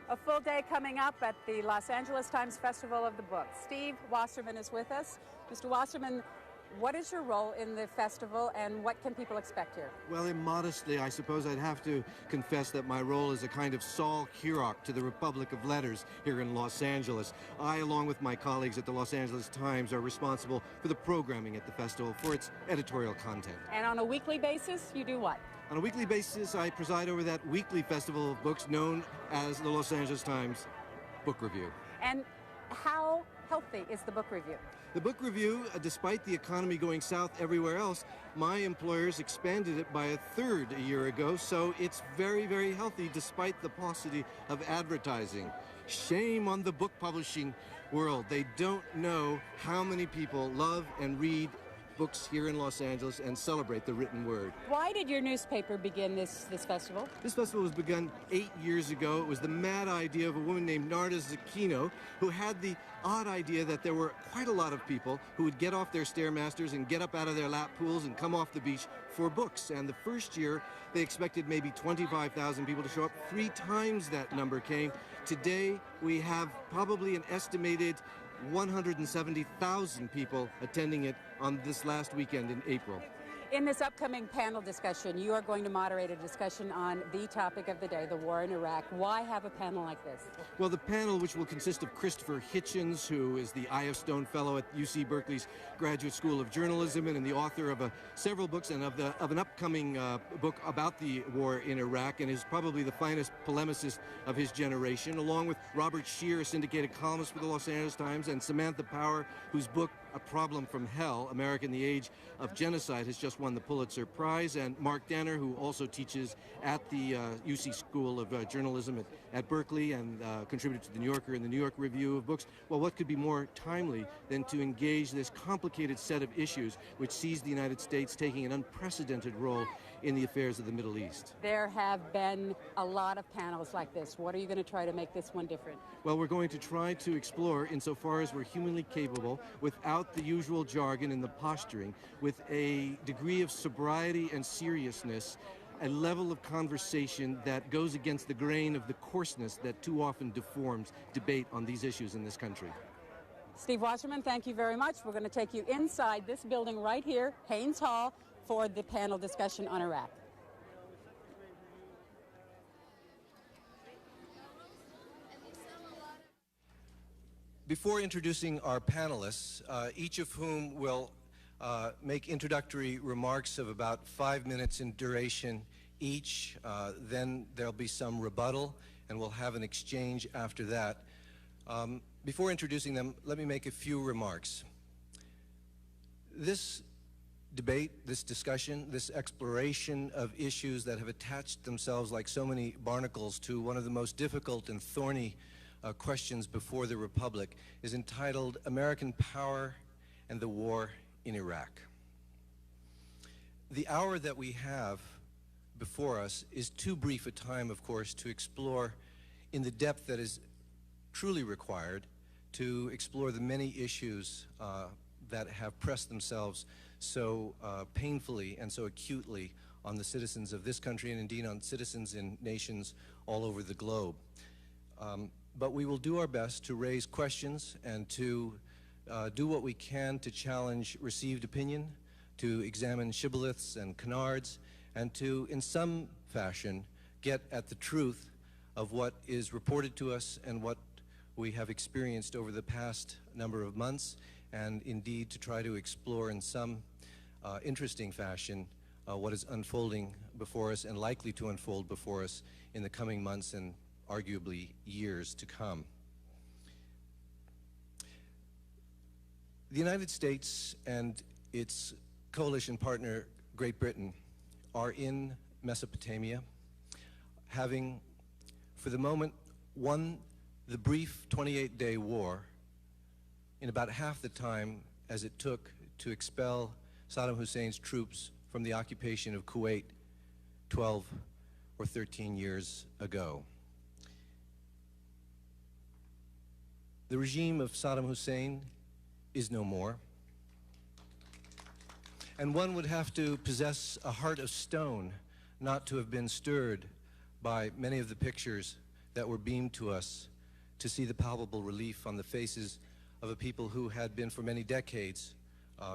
A full day coming up at the Los Angeles Times Festival of the Book. Steve Wasserman is with us. Mr. Wasserman, what is your role in the festival and what can people expect here? Well, immodestly, I suppose I'd have to confess that my role is a kind of Saul Kirok to the Republic of Letters here in Los Angeles. I, along with my colleagues at the Los Angeles Times, are responsible for the programming at the festival, for its editorial content. And on a weekly basis, you do what? On a weekly basis, I preside over that weekly festival of books known as the Los Angeles Times Book Review. And how healthy is the book review? The book review, despite the economy going south everywhere else, my employers expanded it by a third a year ago, so it's very, very healthy despite the paucity of advertising. Shame on the book publishing world. They don't know how many people love and read books here in Los Angeles and celebrate the written word. Why did your newspaper begin this festival? This festival was begun 8 years ago. It was the mad idea of a woman named Narda Zucchino, who had the odd idea that there were quite a lot of people who would get off their Stairmasters and get up out of their lap pools and come off the beach for books. And the first year, they expected maybe 25,000 people to show up. 3 times that number came. Today, we have probably an estimated 170,000 people attending it on this last weekend in April. In this upcoming panel discussion, you are going to moderate a discussion on the topic of the day, the war in Iraq. Why have a panel like this? Well, the panel, which will consist of Christopher Hitchens, who is the I.F. Stone Fellow at UC Berkeley's Graduate School of Journalism and the author of several books and of an upcoming book about the war in Iraq, and is probably the finest polemicist of his generation, along with Robert Scheer, a syndicated columnist for the Los Angeles Times, and Samantha Power, whose book A Problem from Hell, America in the Age of Genocide, has just won the Pulitzer Prize, and Mark Danner, who also teaches at the UC School of Journalism at Berkeley and contributed to the New Yorker and the New York Review of Books. Well, what could be more timely than to engage this complicated set of issues which sees the United States taking an unprecedented role in the affairs of the Middle East? There have been a lot of panels like this. What are you going to try to make this one different? Well, we're going to try to explore, insofar as we're humanly capable, without the usual jargon and the posturing, with a degree of sobriety and seriousness, a level of conversation that goes against the grain of the coarseness that too often deforms debate on these issues in this country. Steve Wasserman, thank you very much. We're going to take you inside this building right here, Haynes Hall, for the panel discussion on Iraq. Before introducing our panelists, each of whom will make introductory remarks of about 5 minutes in duration each, then there'll be some rebuttal, and we'll have an exchange after that. Before introducing them, let me make a few remarks. This debate, this discussion, this exploration of issues that have attached themselves like so many barnacles to one of the most difficult and thorny questions before the Republic is entitled American Power and the War in Iraq. The hour that we have before us is too brief a time, of course, to explore in the depth that is truly required to explore the many issues that have pressed themselves so painfully and so acutely on the citizens of this country and indeed on citizens in nations all over the globe. But we will do our best to raise questions and to do what we can to challenge received opinion, to examine shibboleths and canards, and to, in some fashion, get at the truth of what is reported to us and what we have experienced over the past number of months, and indeed to try to explore in some interesting fashion what is unfolding before us and likely to unfold before us in the coming months and arguably years to come. The United States and its coalition partner, Great Britain, are in Mesopotamia, having, for the moment, won the brief 28-day war in about half the time as it took to expel Saddam Hussein's troops from the occupation of Kuwait 12 or 13 years ago. The regime of Saddam Hussein is no more, and one would have to possess a heart of stone not to have been stirred by many of the pictures that were beamed to us to see the palpable relief on the faces of a people who had been for many decades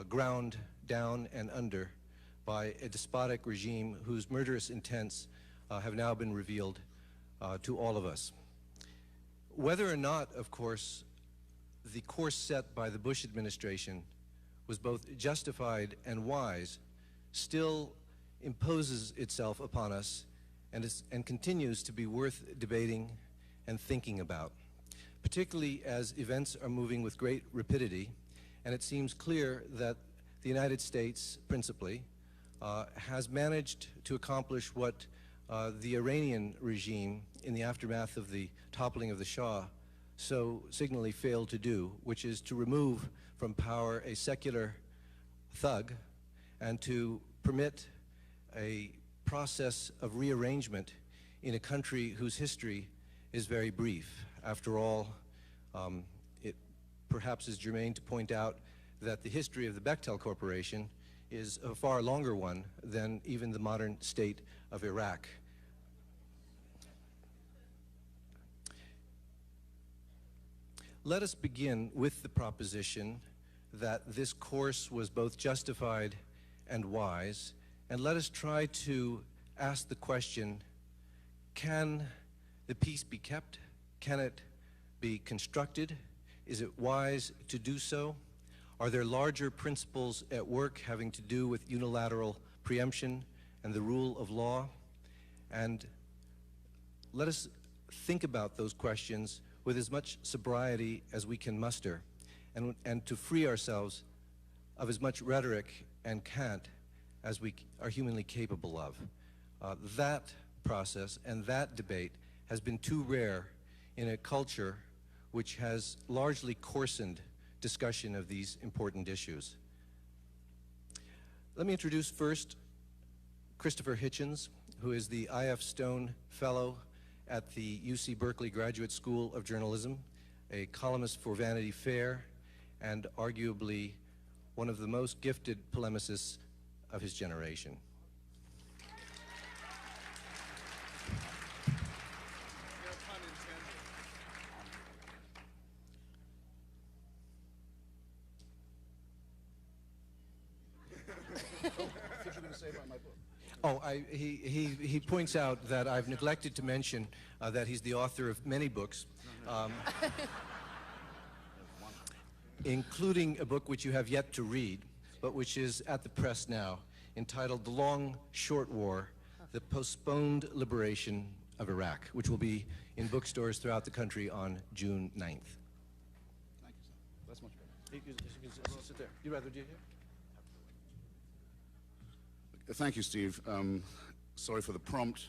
ground down and under by a despotic regime whose murderous intents have now been revealed to all of us. Whether or not, of course, the course set by the Bush administration was both justified and wise, still imposes itself upon us and continues to be worth debating and thinking about, particularly as events are moving with great rapidity, and it seems clear that the United States, principally, has managed to accomplish what the Iranian regime, in the aftermath of the toppling of the Shah, so signally failed to do, which is to remove from power a secular thug and to permit a process of rearrangement in a country whose history is very brief. After all, it perhaps is germane to point out that the history of the Bechtel Corporation is a far longer one than even the modern state of Iraq. Let us begin with the proposition that this course was both justified and wise, and let us try to ask the question, can the peace be kept? Can it be constructed? Is it wise to do so? Are there larger principles at work having to do with unilateral preemption and the rule of law? And let us think about those questions with as much sobriety as we can muster, and to free ourselves of as much rhetoric and cant as we are humanly capable of. That process and that debate has been too rare in a culture which has largely coarsened discussion of these important issues. Let me introduce first Christopher Hitchens, who is the I.F. Stone Fellow at the UC Berkeley Graduate School of Journalism, a columnist for Vanity Fair, and arguably one of the most gifted polemicists of his generation. Oh, he points out that I've neglected to mention that he's the author of many books, including a book which you have yet to read, but which is at the press now, entitled The Long Short War, The Postponed Liberation of Iraq, which will be in bookstores throughout the country on June 9th. Thank you, sir. That's much better. You can sit there. You'd rather do it here? Thank you, Steve. Sorry for the prompt.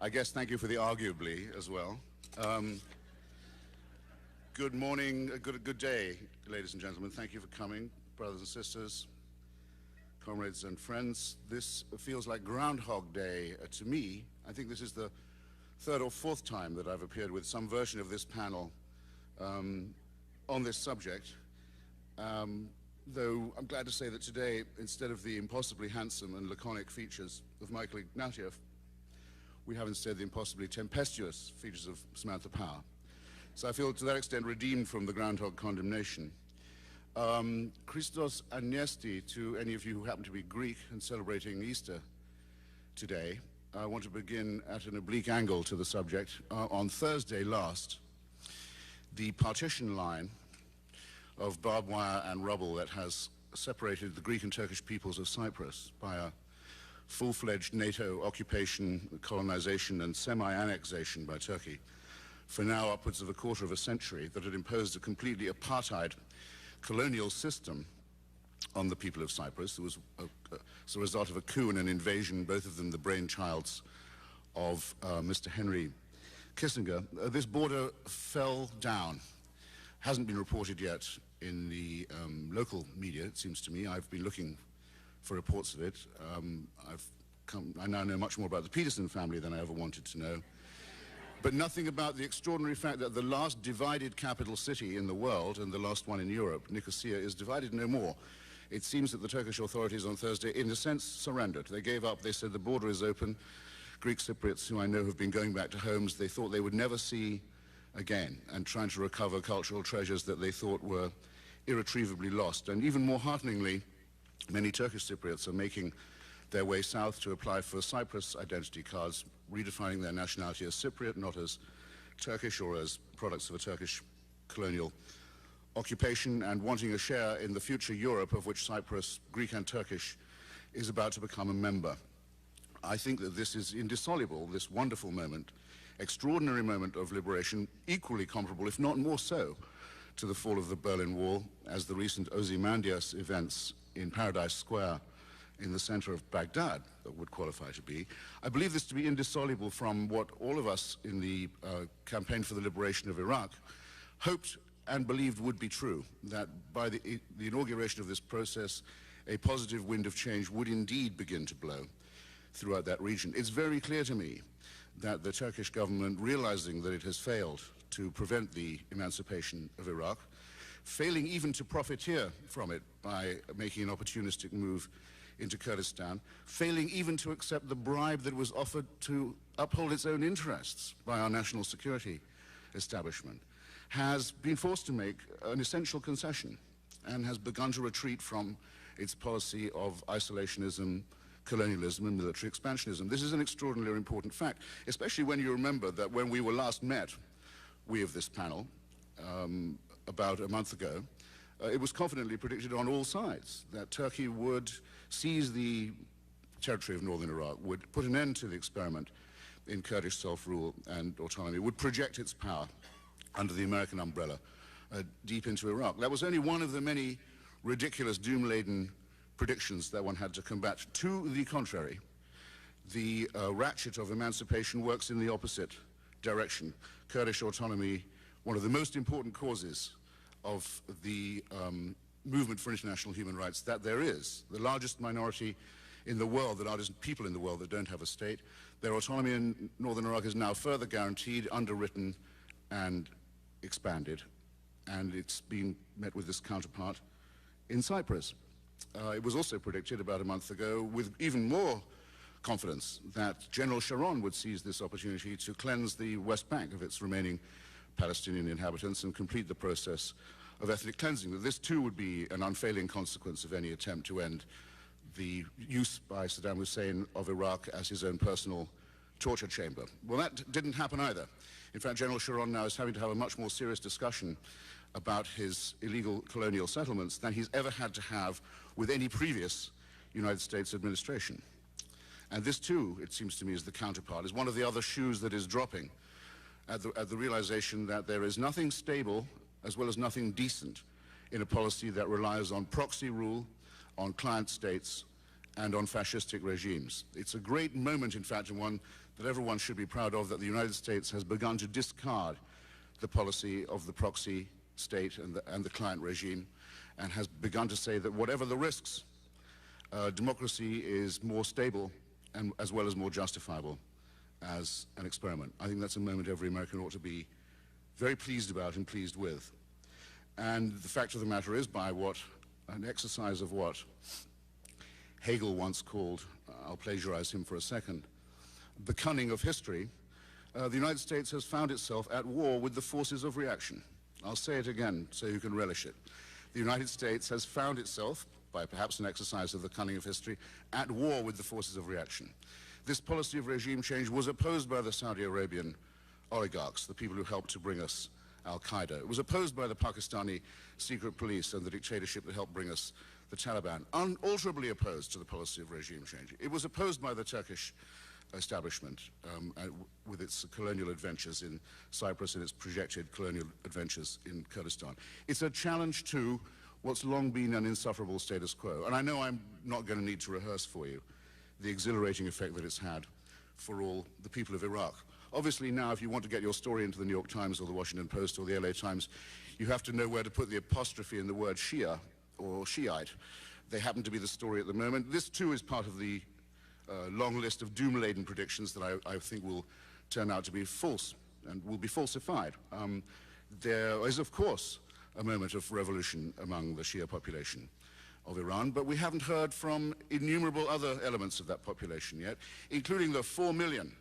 I guess thank you for the arguably as well. Good morning, good day, ladies and gentlemen. Thank you for coming, brothers and sisters, comrades and friends. This feels like Groundhog Day to me. I think this is the third or fourth time that I've appeared with some version of this panel on this subject. Though I'm glad to say that today, instead of the impossibly handsome and laconic features of Michael Ignatieff, we have instead the impossibly tempestuous features of Samantha Power. So I feel to that extent redeemed from the groundhog condemnation. Christos Anesti, to any of you who happen to be Greek and celebrating Easter today, I want to begin at an oblique angle to the subject. On Thursday last, the partition line of barbed wire and rubble that has separated the Greek and Turkish peoples of Cyprus by a full-fledged NATO occupation, colonization, and semi-annexation by Turkey for now upwards of a quarter of a century, that had imposed a completely apartheid colonial system on the people of Cyprus. It was as a result of a coup and an invasion, both of them the brainchilds of Mr. Henry Kissinger. This border fell down. Hasn't been reported yet in the local media, it seems to me. I've been looking for reports of it. I now know much more about the Peterson family than I ever wanted to know. But nothing about the extraordinary fact that the last divided capital city in the world, and the last one in Europe, Nicosia, is divided no more. It seems that the Turkish authorities on Thursday, in a sense, surrendered. They gave up. They said the border is open. Greek Cypriots who I know have been going back to homes they thought they would never see again, and trying to recover cultural treasures that they thought were irretrievably lost. And even more hearteningly, many Turkish Cypriots are making their way south to apply for Cyprus identity cards, redefining their nationality as Cypriot, not as Turkish or as products of a Turkish colonial occupation, and wanting a share in the future Europe of which Cyprus, Greek and Turkish, is about to become a member. I think that this is indissoluble, this wonderful moment, extraordinary moment of liberation, equally comparable, if not more so, to the fall of the Berlin Wall, as the recent Ozymandias events in Paradise Square in the center of Baghdad would qualify to be. I believe this to be indissoluble from what all of us in the campaign for the liberation of Iraq hoped and believed would be true, that by the inauguration of this process, a positive wind of change would indeed begin to blow throughout that region. It's very clear to me that the Turkish government, realizing that it has failed to prevent the emancipation of Iraq, failing even to profiteer from it by making an opportunistic move into Kurdistan, failing even to accept the bribe that was offered to uphold its own interests by our national security establishment, has been forced to make an essential concession and has begun to retreat from its policy of isolationism, colonialism, and military expansionism. This is an extraordinarily important fact, especially when you remember that when we were last met, we of this panel, about a month ago, it was confidently predicted on all sides that Turkey would seize the territory of northern Iraq, would put an end to the experiment in Kurdish self-rule and autonomy, would project its power under the American umbrella deep into Iraq. That was only one of the many ridiculous, doom-laden predictions that one had to combat. To the contrary, the ratchet of emancipation works in the opposite direction. Kurdish autonomy, one of the most important causes of the movement for international human rights that there is, the largest minority in the world, the largest people in the world that don't have a state. Their autonomy in northern Iraq is now further guaranteed, underwritten, and expanded. And it's been met with this counterpart in Cyprus. It was also predicted about a month ago with even more confidence that General Sharon would seize this opportunity to cleanse the West Bank of its remaining Palestinian inhabitants and complete the process of ethnic cleansing. That this too would be an unfailing consequence of any attempt to end the use by Saddam Hussein of Iraq as his own personal torture chamber. Well, that didn't happen either. In fact, General Sharon now is having to have a much more serious discussion about his illegal colonial settlements than he's ever had to have with any previous United States administration. And this too, it seems to me, is the counterpart, is one of the other shoes that is dropping at the realization that there is nothing stable as well as nothing decent in a policy that relies on proxy rule, on client states, and on fascistic regimes. It's a great moment, in fact, and one that everyone should be proud of, that the United States has begun to discard the policy of the proxy state and the client regime, and has begun to say that whatever the risks, democracy is more stable and as well as more justifiable as an experiment. I think that's a moment every American ought to be very pleased about and pleased with. And the fact of the matter is, by an exercise of what Hegel once called, I'll plagiarize him for a second, the cunning of history, the United States has found itself at war with the forces of reaction. I'll say it again so you can relish it. The United States has found itself, by perhaps an exercise of the cunning of history, at war with the forces of reaction. This policy of regime change was opposed by the Saudi Arabian oligarchs, the people who helped to bring us Al-Qaeda. It was opposed by the Pakistani secret police and the dictatorship that helped bring us the Taliban, unalterably opposed to the policy of regime change. It was opposed by the Turkish establishment with its colonial adventures in Cyprus and its projected colonial adventures in Kurdistan. It's a challenge to what's long been an insufferable status quo. And I know I'm not going to need to rehearse for you the exhilarating effect that it's had for all the people of Iraq. Obviously now, if you want to get your story into the New York Times or the Washington Post or the LA Times, you have to know where to put the apostrophe in the word Shia or Shiite. They happen to be the story at the moment. This too is part of the long list of doom-laden predictions that I think will turn out to be false and will be falsified. There is, of course, a moment of revolution among the Shia population. of Iran, but we haven't heard from innumerable other elements of that population yet, including the 4 million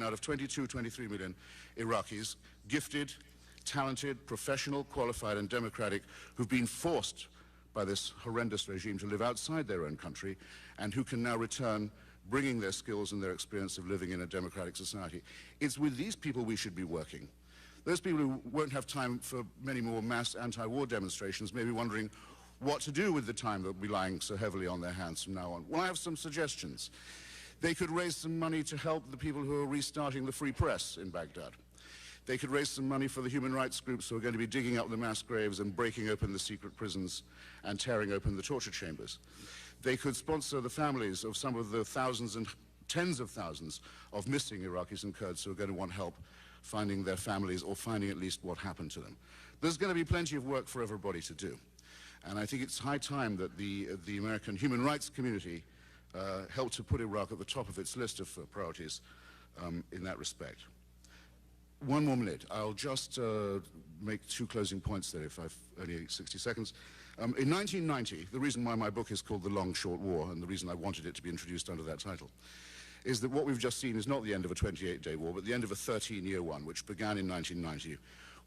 out of 22, 23 million Iraqis, gifted, talented, professional, qualified, and democratic, who've been forced by this horrendous regime to live outside their own country and who can now return bringing their skills and their experience of living in a democratic society. It's with these people we should be working. Those people who won't have time for many more mass anti-war demonstrations may be wondering what to do with the time that will be lying so heavily on their hands from now on. Well, I have some suggestions. They could raise some money to help the people who are restarting the free press in Baghdad. They could raise some money for the human rights groups who are going to be digging up the mass graves and breaking open the secret prisons and tearing open the torture chambers. They could sponsor the families of some of the thousands and tens of thousands of missing Iraqis and Kurds who are going to want help finding their families or finding at least what happened to them. There's going to be plenty of work for everybody to do. And I think it's high time that the American human rights community helped to put Iraq at the top of its list of priorities in that respect. One more minute. I'll just make two closing points there if I've only 60 seconds. In 1990, the reason why my book is called The Long Short War, and the reason I wanted it to be introduced under that title, is that what we've just seen is not the end of a 28-day war, but the end of a 13-year one, which began in 1990,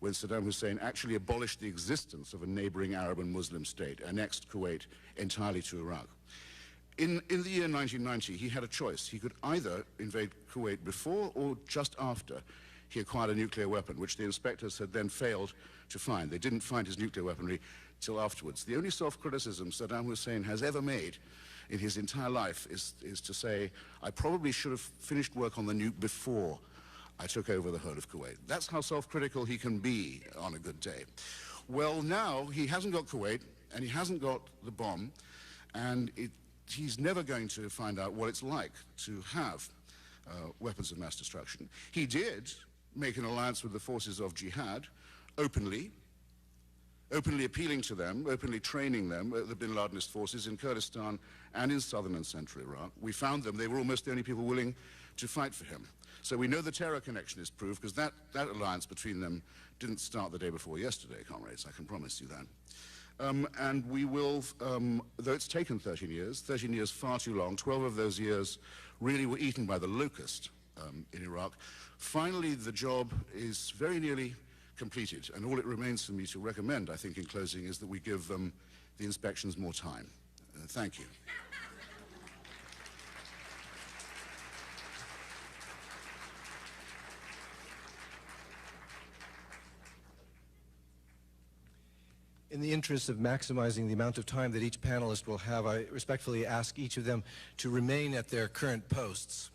when Saddam Hussein actually abolished the existence of a neighboring Arab and Muslim state, annexed Kuwait entirely to Iraq. In the year 1990, he had a choice. He could either invade Kuwait before or just after he acquired a nuclear weapon, which the inspectors had then failed to find. They didn't find his nuclear weaponry till afterwards. The only self-criticism Saddam Hussein has ever made in his entire life is to say, I probably should have finished work on the nuke before I took over the whole of Kuwait. That's how self-critical he can be on a good day. Well, now he hasn't got Kuwait, and he hasn't got the bomb, and he's never going to find out what it's like to have weapons of mass destruction. He did make an alliance with the forces of jihad, openly appealing to them, openly training them, the bin Ladenist forces in Kurdistan and in southern and central Iraq. We found them. They were almost the only people willing to fight for him. So we know the terror connection is proved, because that alliance between them didn't start the day before yesterday, comrades, I can promise you that. And we will, though it's taken 13 years far too long, 12 of those years really were eaten by the locust in Iraq. Finally, the job is very nearly completed, and all it remains for me to recommend, I think, in closing, is that we give the inspections more time. Thank you. In the interest of maximizing the amount of time that each panelist will have, I respectfully ask each of them to remain at their current posts.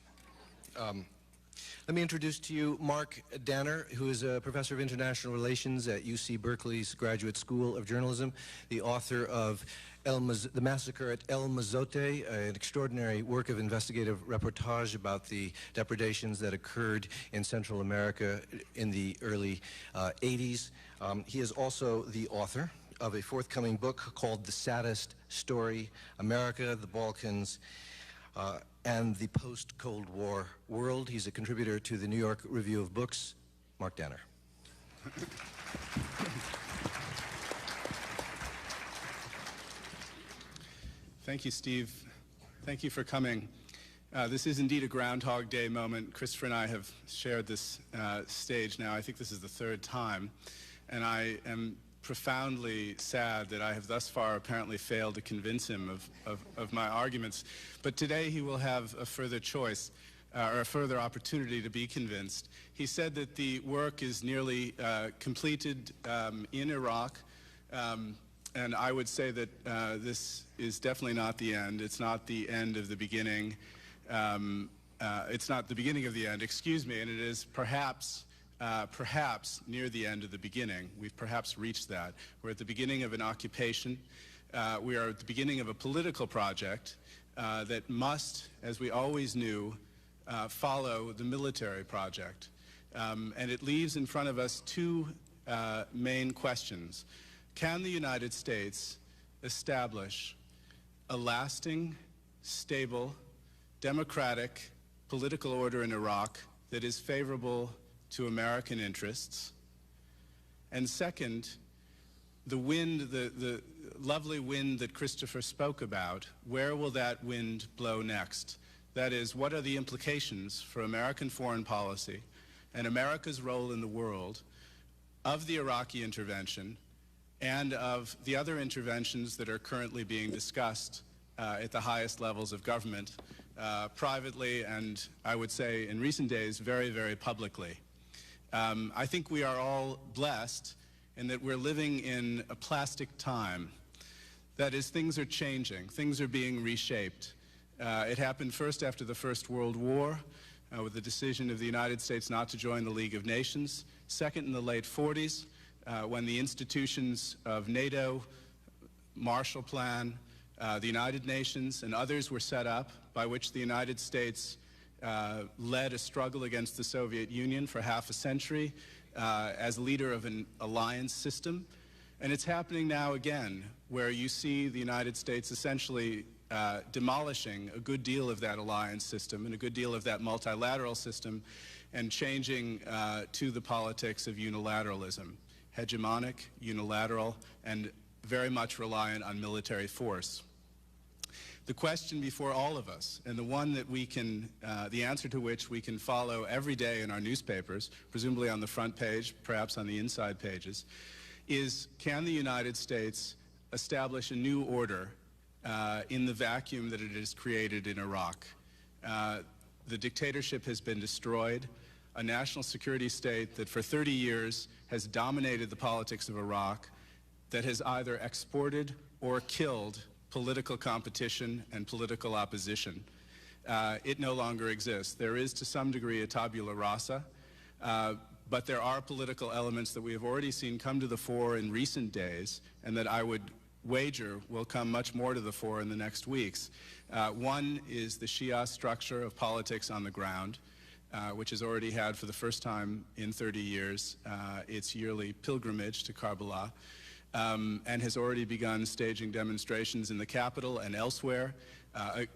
Let me introduce to you Mark Danner, who is a professor of international relations at UC Berkeley's Graduate School of Journalism, the author of The Massacre at El Mozote, an extraordinary work of investigative reportage about the depredations that occurred in Central America in the early 80s. He is also the author of a forthcoming book called The Saddest Story, America, the Balkans, and the Post-Cold War World. He's a contributor to the New York Review of Books. Mark Danner. Thank you, Steve. Thank you for coming. This is indeed a Groundhog Day moment. Christopher and I have shared this stage now. I think this is the third time. And I am profoundly sad that I have thus far apparently failed to convince him of my arguments. But today he will have a further choice, or a further opportunity to be convinced. He said that the work is nearly completed in Iraq. And I would say that this is definitely not the end. It's not the end of the beginning. It's not the beginning of the end, excuse me, and it is perhaps near the end of the beginning. We've perhaps reached that. We're at the beginning of an occupation. We are at the beginning of a political project that must, as we always knew, follow the military project. And it leaves in front of us two main questions. Can the United States establish a lasting, stable, democratic political order in Iraq that is favorable to American interests? And second, the wind, lovely wind that Christopher spoke about, where will that wind blow next? That is, what are the implications for American foreign policy and America's role in the world of the Iraqi intervention and of the other interventions that are currently being discussed at the highest levels of government, privately and, I would say, in recent days, very, very publicly. I think we are all blessed in that we're living in a plastic time. That is, things are changing, things are being reshaped. It happened first after the First World War, with the decision of the United States not to join the League of Nations. Second, in the late 40s, when the institutions of NATO, Marshall Plan, the United Nations, and others were set up, by which the United States led a struggle against the Soviet Union for half a century as leader of an alliance system. And it's happening now again, where you see the United States essentially demolishing a good deal of that alliance system and a good deal of that multilateral system and changing to the politics of unilateralism, hegemonic, unilateral, and very much reliant on military force. The question before all of us, and the one that we can, the answer to which we can follow every day in our newspapers, presumably on the front page, perhaps on the inside pages, is can the United States establish a new order in the vacuum that it has created in Iraq? The dictatorship has been destroyed. A national security state that for 30 years has dominated the politics of Iraq, that has either exported or killed political competition and political opposition. It no longer exists. There is to some degree a tabula rasa, but there are political elements that we have already seen come to the fore in recent days, and that I would wager will come much more to the fore in the next weeks. One is the Shia structure of politics on the ground, which has already had for the first time in 30 years its yearly pilgrimage to Karbala, and has already begun staging demonstrations in the capital and elsewhere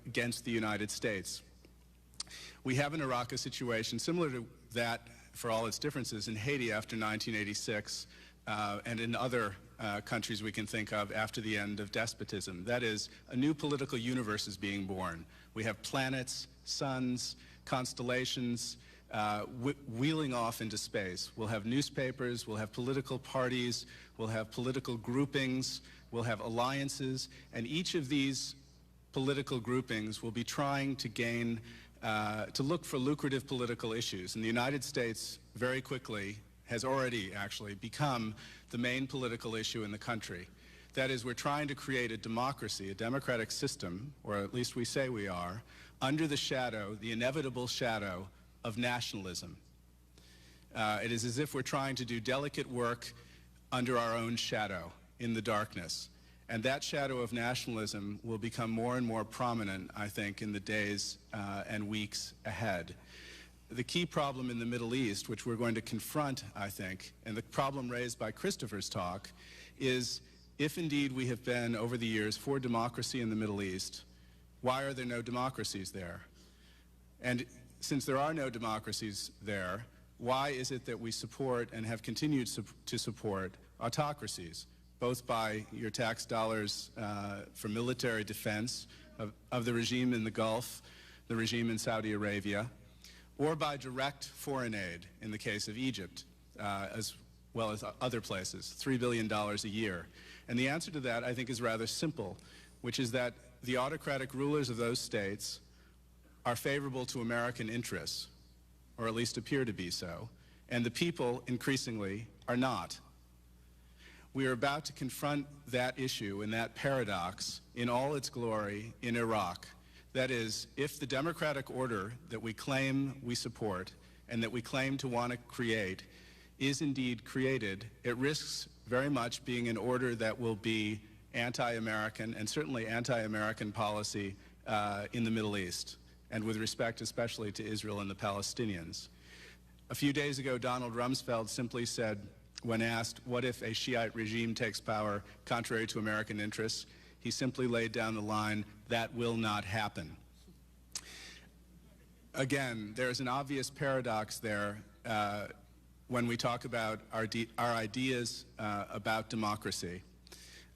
against the United States. We have in Iraq a situation similar to that, for all its differences, in Haiti after 1986, and in other countries we can think of after the end of despotism. That is, a new political universe is being born. We have planets, suns, constellations, wheeling off into space. We'll have newspapers, we'll have political parties, we'll have political groupings, we'll have alliances, and each of these political groupings will be trying to gain, to look for lucrative political issues. And the United States very quickly has already actually become the main political issue in the country. That is, we're trying to create a democracy, a democratic system, or at least we say we are, under the shadow, the inevitable shadow of nationalism. It is as if we're trying to do delicate work under our own shadow in the darkness. And that shadow of nationalism will become more and more prominent, I think, in the days and weeks ahead. The key problem in the Middle East, which we're going to confront, I think, and the problem raised by Christopher's talk, is if indeed we have been, over the years, for democracy in the Middle East, why are there no democracies there? And since there are no democracies there, why is it that we support and have continued to support autocracies, both by your tax dollars for military defense of the regime in the Gulf, the regime in Saudi Arabia, or by direct foreign aid in the case of Egypt, as well as other places, $3 billion a year? And the answer to that, I think, is rather simple, which is that the autocratic rulers of those states are favorable to American interests, or at least appear to be so, and the people, increasingly, are not. We are about to confront that issue and that paradox in all its glory in Iraq. That is, if the democratic order that we claim we support and that we claim to want to create is indeed created, it risks very much being an order that will be anti-American and certainly anti-American policy in the Middle East, and with respect especially to Israel and the Palestinians. A few days ago, Donald Rumsfeld simply said, when asked, what if a Shiite regime takes power contrary to American interests, he simply laid down the line, that will not happen. Again, there's an obvious paradox there when we talk about our ideas about democracy.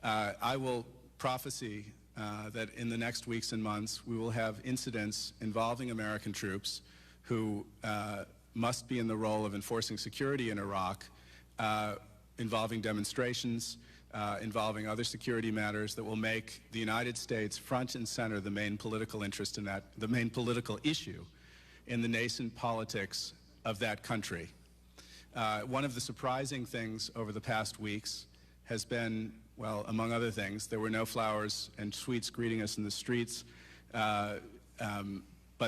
I will prophesy that in the next weeks and months we will have incidents involving American troops who must be in the role of enforcing security in Iraq, involving demonstrations, involving other security matters that will make the United States front and center the main political interest in that, the main political issue in the nascent politics of that country. One of the surprising things over the past weeks has been, well, among other things, there were no flowers and sweets greeting us in the streets. But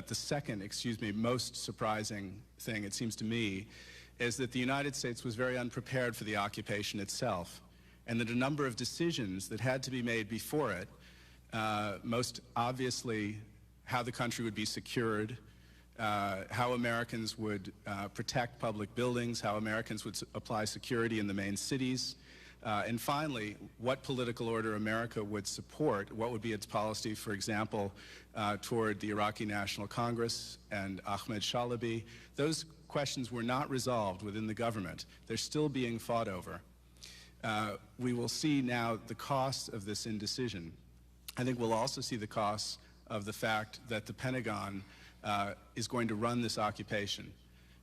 the second, most surprising thing, it seems to me, is that the United States was very unprepared for the occupation itself, and that a number of decisions that had to be made before it, most obviously how the country would be secured, how Americans would protect public buildings, how Americans would apply security in the main cities, and finally, what political order America would support, what would be its policy, for example, toward the Iraqi National Congress and Ahmed Shalabi. Those questions were not resolved within the government. They're still being fought over. We will see now the cost of this indecision. I think we'll also see the costs of the fact that the Pentagon is going to run this occupation.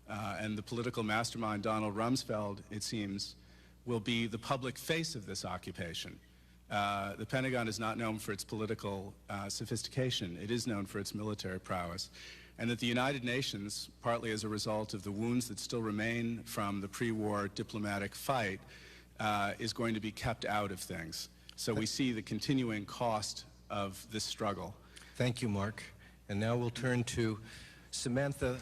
And the political mastermind, Donald Rumsfeld, it seems, will be the public face of this occupation. The Pentagon is not known for its political sophistication. It is known for its military prowess. And that the United Nations, partly as a result of the wounds that still remain from the pre-war diplomatic fight, is going to be kept out of things. So we see the continuing cost of this struggle. Thank you, Mark. And now we'll turn to Samantha.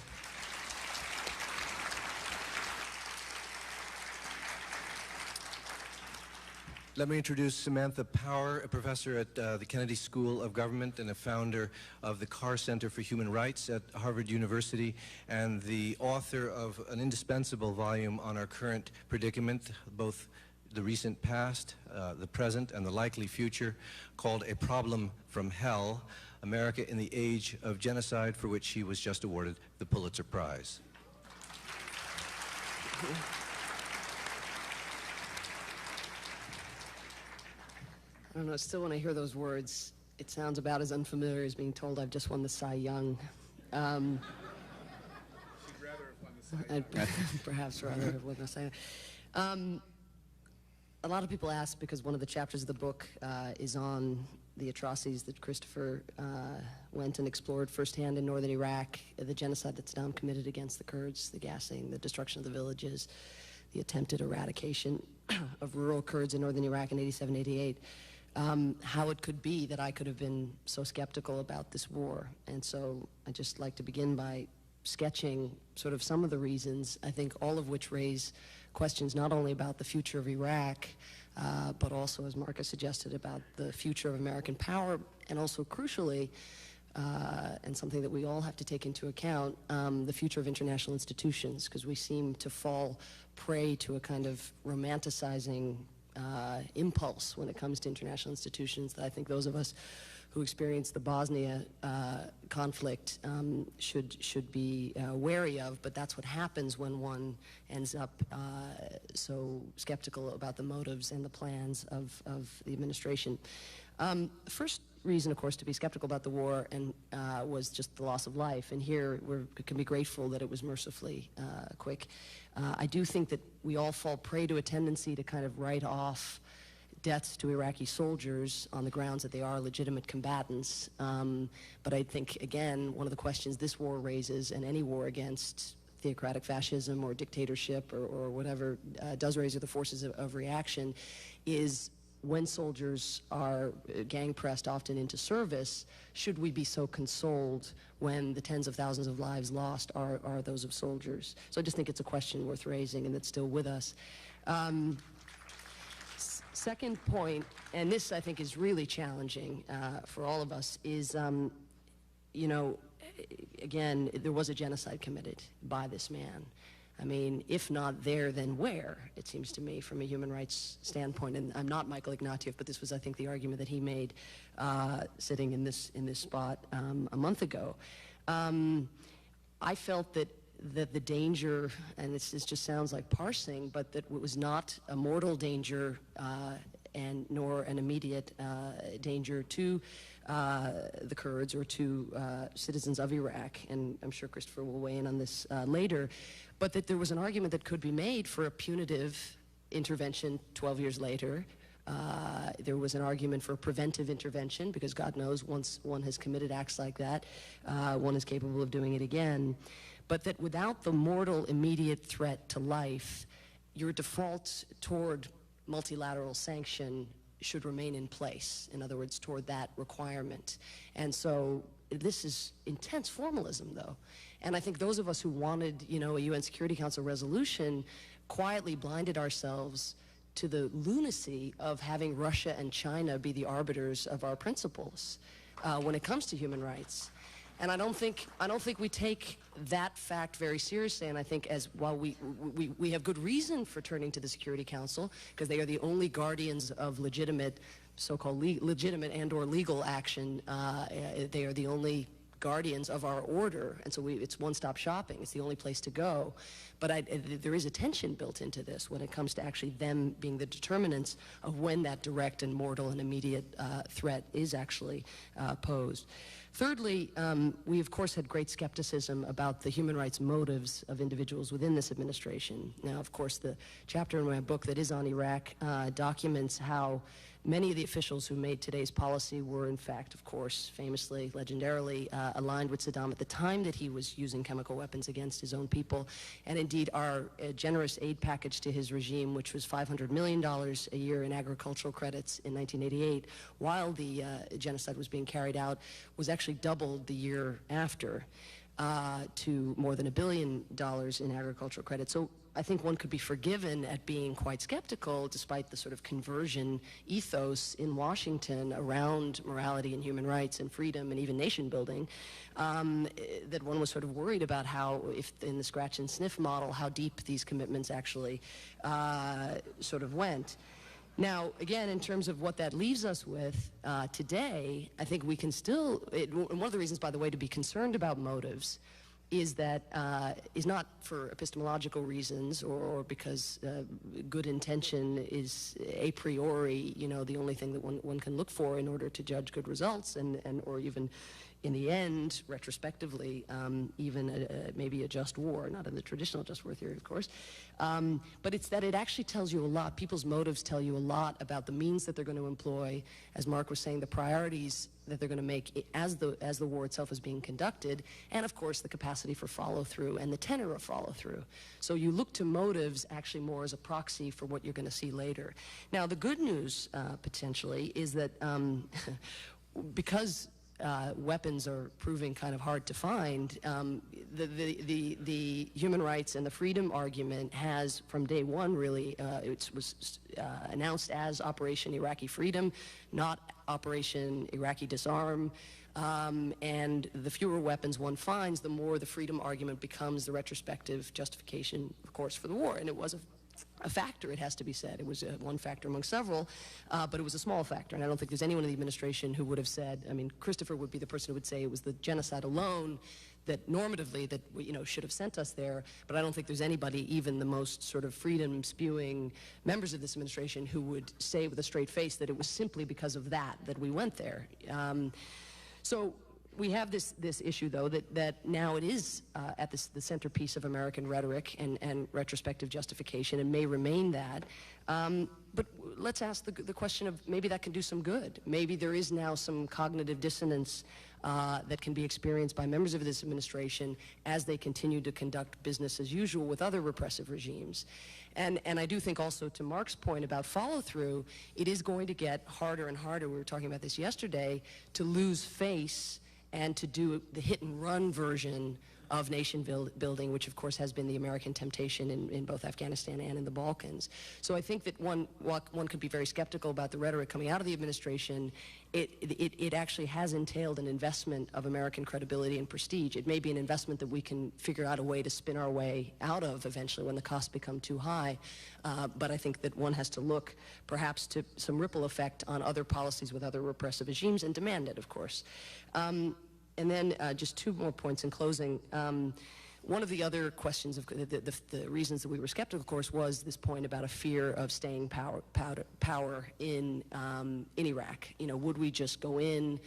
Let me introduce Samantha Power, a professor at the Kennedy School of Government and a founder of the Carr Center for Human Rights at Harvard University, and the author of an indispensable volume on our current predicament, both the recent past, the present, and the likely future, called A Problem from Hell, America in the Age of Genocide, for which she was just awarded the Pulitzer Prize. I don't know, still when I hear those words, it sounds about as unfamiliar as being told I've just won the Cy Young. She'd rather have won the Cy Young. I'd perhaps rather have won the Cy Young. A lot of people ask, because one of the chapters of the book is on the atrocities that Christopher went and explored firsthand in northern Iraq, the genocide that Saddam committed against the Kurds, the gassing, the destruction of the villages, the attempted eradication of rural Kurds in northern Iraq in 87, 88. How it could be that I could have been so skeptical about this war. And so I'd just like to begin by sketching sort of some of the reasons, I think all of which raise questions not only about the future of Iraq, but also, as Marcus suggested, about the future of American power, and also crucially, and something that we all have to take into account, the future of international institutions, because we seem to fall prey to a kind of romanticizing impulse when it comes to international institutions that I think those of us who experienced the Bosnia conflict should be wary of, but that's what happens when one ends up so skeptical about the motives and the plans of the administration. The first reason, of course, to be skeptical about the war was just the loss of life, and here we can be grateful that it was mercifully quick. I do think that we all fall prey to a tendency to kind of write off deaths to Iraqi soldiers on the grounds that they are legitimate combatants. But I think, again, one of the questions this war raises, and any war against theocratic fascism or dictatorship or whatever does raise the forces of reaction, is when soldiers are gang-pressed often into service, should we be so consoled when the tens of thousands of lives lost are those of soldiers? So I just think it's a question worth raising, and that's still with us. Second point, and this I think is really challenging for all of us, is, you know, again, there was a genocide committed by this man. I mean, if not there, then where, it seems to me, from a human rights standpoint. And I'm not Michael Ignatieff, but this was, I think, the argument that he made sitting in this spot a month ago. I felt that the danger, and this just sounds like parsing, but that it was not a mortal danger and nor an immediate danger to the Kurds or to citizens of Iraq, and I'm sure Christopher will weigh in on this later, but that there was an argument that could be made for a punitive intervention 12 years later. There was an argument for preventive intervention, because God knows once one has committed acts like that, one is capable of doing it again. But that without the mortal immediate threat to life, your default toward multilateral sanction should remain in place. In other words, toward that requirement. And so this is intense formalism, though. And I think those of us who wanted, you know, a UN Security Council resolution quietly blinded ourselves to the lunacy of having Russia and China be the arbiters of our principles when it comes to human rights. And I don't think we take that fact very seriously. And I think while we have good reason for turning to the Security Council, because they are the only guardians of legitimate, so-called legitimate and/or legal action. They are the only guardians of our order, and so it's one-stop shopping. It's the only place to go. But there is a tension built into this when it comes to actually them being the determinants of when that direct and mortal and immediate threat is actually posed. Thirdly, we of course had great skepticism about the human rights motives of individuals within this administration. Now, of course, the chapter in my book that is on Iraq documents how many of the officials who made today's policy were, in fact, of course, famously, legendarily, aligned with Saddam at the time that he was using chemical weapons against his own people. And indeed, our generous aid package to his regime, which was $500 million a year in agricultural credits in 1988, while the genocide was being carried out, was actually doubled the year after to more than $1 billion in agricultural credit. So I think one could be forgiven at being quite skeptical, despite the sort of conversion ethos in Washington around morality and human rights and freedom and even nation building, that one was sort of worried about how, if in the scratch and sniff model, how deep these commitments actually sort of went. Now, again, in terms of what that leaves us with today, I think we can still, and one of the reasons, by the way, to be concerned about motives is that is not for epistemological reasons or because good intention is a priori, you know, the only thing that one can look for in order to judge good results and or even in the end, retrospectively, even maybe a just war, not in the traditional just war theory, of course. But it's that it actually tells you a lot. People's motives tell you a lot about the means that they're going to employ, as Mark was saying, the priorities that they're going to make as the war itself is being conducted, and of course the capacity for follow-through and the tenor of follow-through. So you look to motives actually more as a proxy for what you're going to see later. Now, the good news, potentially, is that because weapons are proving kind of hard to find, the human rights and the freedom argument has, from day one, really, it was announced as Operation Iraqi Freedom, not Operation Iraqi Disarm. And the fewer weapons one finds, the more the freedom argument becomes the retrospective justification, of course, for the war. And it was a factor, it has to be said. It was one factor among several, but it was a small factor. And I don't think there's anyone in the administration who would have said, I mean, Christopher would be the person who would say it was the genocide alone that normatively that, you know, should have sent us there. But I don't think there's anybody, even the most sort of freedom-spewing members of this administration, who would say with a straight face that it was simply because of that we went there. So we have this issue, though, that now it is at the centerpiece of American rhetoric and retrospective justification, and may remain that. But let's ask the question of maybe that can do some good. Maybe there is now some cognitive dissonance that can be experienced by members of this administration as they continue to conduct business as usual with other repressive regimes. And I do think also, to Mark's point about follow-through, it is going to get harder and harder, we were talking about this yesterday, to lose face and to do the hit-and-run version of nation building, which of course has been the American temptation in both Afghanistan and in the Balkans. So I think that one could be very skeptical about the rhetoric coming out of the administration. It actually has entailed an investment of American credibility and prestige. It may be an investment that we can figure out a way to spin our way out of eventually when the costs become too high. But I think that one has to look perhaps to some ripple effect on other policies with other repressive regimes and demand it, of course. And then just two more points in closing. One of the other questions of the reasons that we were skeptical, of course, was this point about a fear of staying power in Iraq. You know, would we just go in,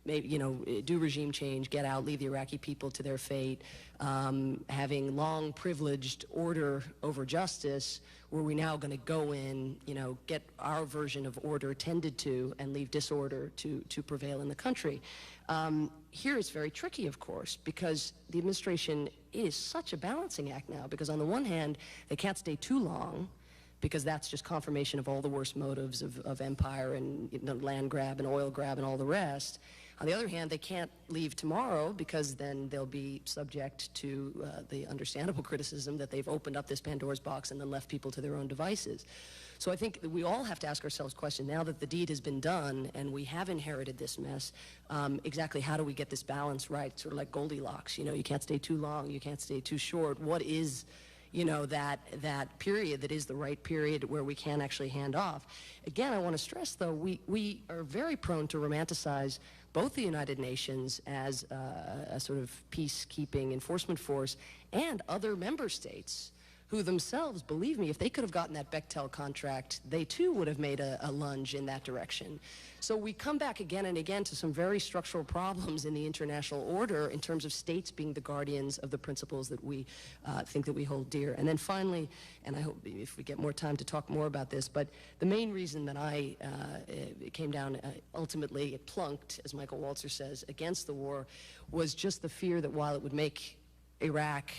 maybe, you know, do regime change, get out, leave the Iraqi people to their fate, having long privileged order over justice? Were we now going to go in, you know, get our version of order tended to and leave disorder to prevail in the country? Here it's very tricky, of course, because the administration is such a balancing act now, because on the one hand, they can't stay too long, because that's just confirmation of all the worst motives of empire and, you know, land grab and oil grab and all the rest. On the other hand, they can't leave tomorrow, because then they'll be subject to the understandable criticism that they've opened up this Pandora's box and then left people to their own devices. So I think that we all have to ask ourselves the question, now that the deed has been done and we have inherited this mess, exactly how do we get this balance right, sort of like Goldilocks? You know, you can't stay too long, you can't stay too short. What is, you know, that period that is the right period where we can actually hand off? Again, I want to stress, though, we are very prone to romanticize both the United Nations as a sort of peacekeeping enforcement force and other member states who themselves, believe me, if they could have gotten that Bechtel contract, they too would have made a lunge in that direction. So we come back again and again to some very structural problems in the international order in terms of states being the guardians of the principles that we think that we hold dear. And then finally, and I hope if we get more time to talk more about this, but the main reason that I came down, ultimately it plunked, as Michael Walzer says, against the war, was just the fear that while it would make Iraq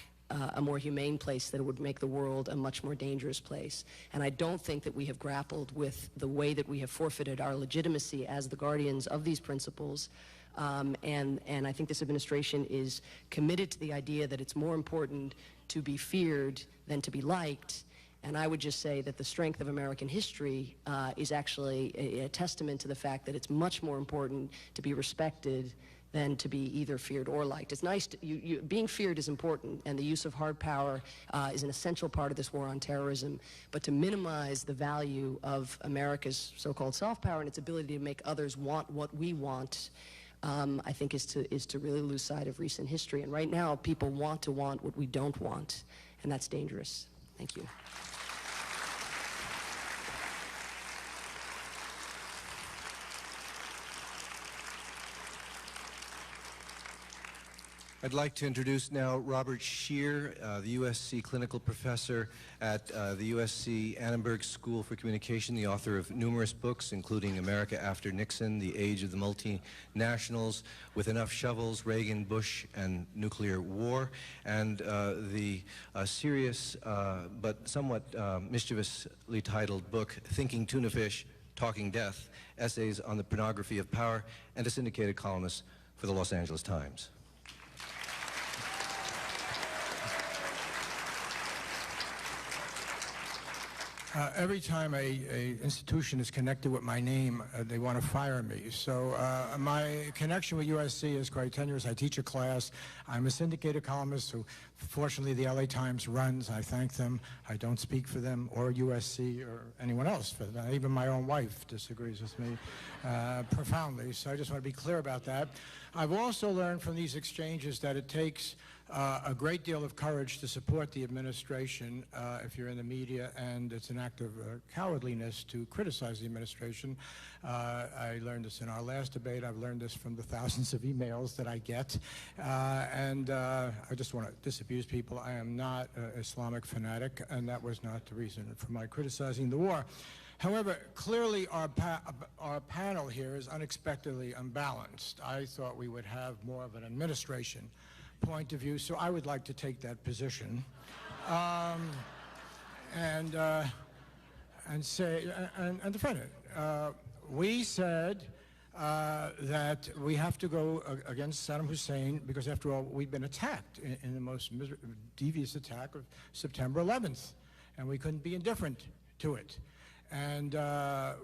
a more humane place, that it would make the world a much more dangerous place. And I don't think that we have grappled with the way that we have forfeited our legitimacy as the guardians of these principles. And I think this administration is committed to the idea that it's more important to be feared than to be liked. And I would just say that the strength of American history is actually a testament to the fact that it's much more important to be respected than to be either feared or liked. It's nice to, being feared is important, and the use of hard power is an essential part of this war on terrorism, but to minimize the value of America's so-called soft power and its ability to make others want what we want, I think is to really lose sight of recent history. And right now, people want what we don't want, and that's dangerous. Thank you. I'd like to introduce now Robert Scheer, the USC clinical professor at the USC Annenberg School for Communication, the author of numerous books, including America After Nixon, The Age of the Multinationals, With Enough Shovels, Reagan, Bush, and Nuclear War, and the serious but somewhat mischievously titled book, Thinking Tuna Fish, Talking Death, Essays on the Pornography of Power, and a syndicated columnist for the Los Angeles Times. Every time a institution is connected with my name, they want to fire me. So my connection with USC is quite tenuous. I teach a class. I'm a syndicated columnist who, fortunately, the LA Times runs. I thank them. I don't speak for them or USC or anyone else. For that. Even my own wife disagrees with me profoundly. So I just want to be clear about that. I've also learned from these exchanges that it takes a great deal of courage to support the administration if you're in the media, and it's an act of cowardliness to criticize the administration. I learned this in our last debate. I've learned this from the thousands of emails that I get. And I just want to disabuse people. I am not an Islamic fanatic, and that was not the reason for my criticizing the war. However, clearly our panel here is unexpectedly unbalanced. I thought we would have more of an administration point of view, so I would like to take that position and say and defend it. We said that we have to go against Saddam Hussein because, after all, we've been attacked in the most devious attack of September 11th, and we couldn't be indifferent to it. And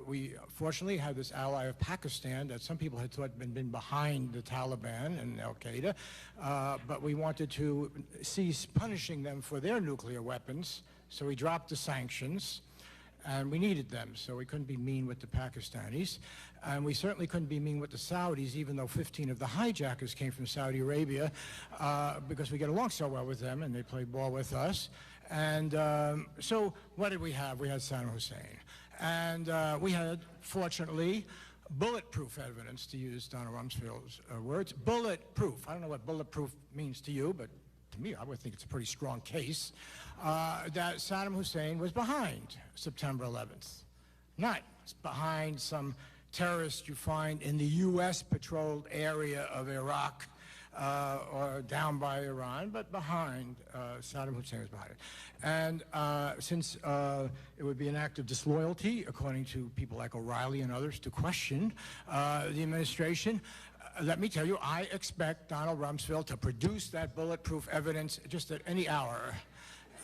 we fortunately had this ally of Pakistan that some people had thought had been behind the Taliban and Al-Qaeda, but we wanted to cease punishing them for their nuclear weapons, so we dropped the sanctions. and we needed them, so we couldn't be mean with the Pakistanis, and we certainly couldn't be mean with the Saudis, even though 15 of the hijackers came from Saudi Arabia, because we get along so well with them, and they play ball with us. And so what did we have? We had Saddam Hussein. And we had, fortunately, bulletproof evidence, to use Donald Rumsfeld's words. Bulletproof. I don't know what bulletproof means to you, but to me, I would think it's a pretty strong case that Saddam Hussein was behind September 11th. Not behind some terrorist you find in the U.S. patrolled area of Iraq or down by Iran, but behind, Saddam Hussein was behind it. And since it would be an act of disloyalty, according to people like O'Reilly and others, to question the administration, let me tell you, I expect Donald Rumsfeld to produce that bulletproof evidence just at any hour.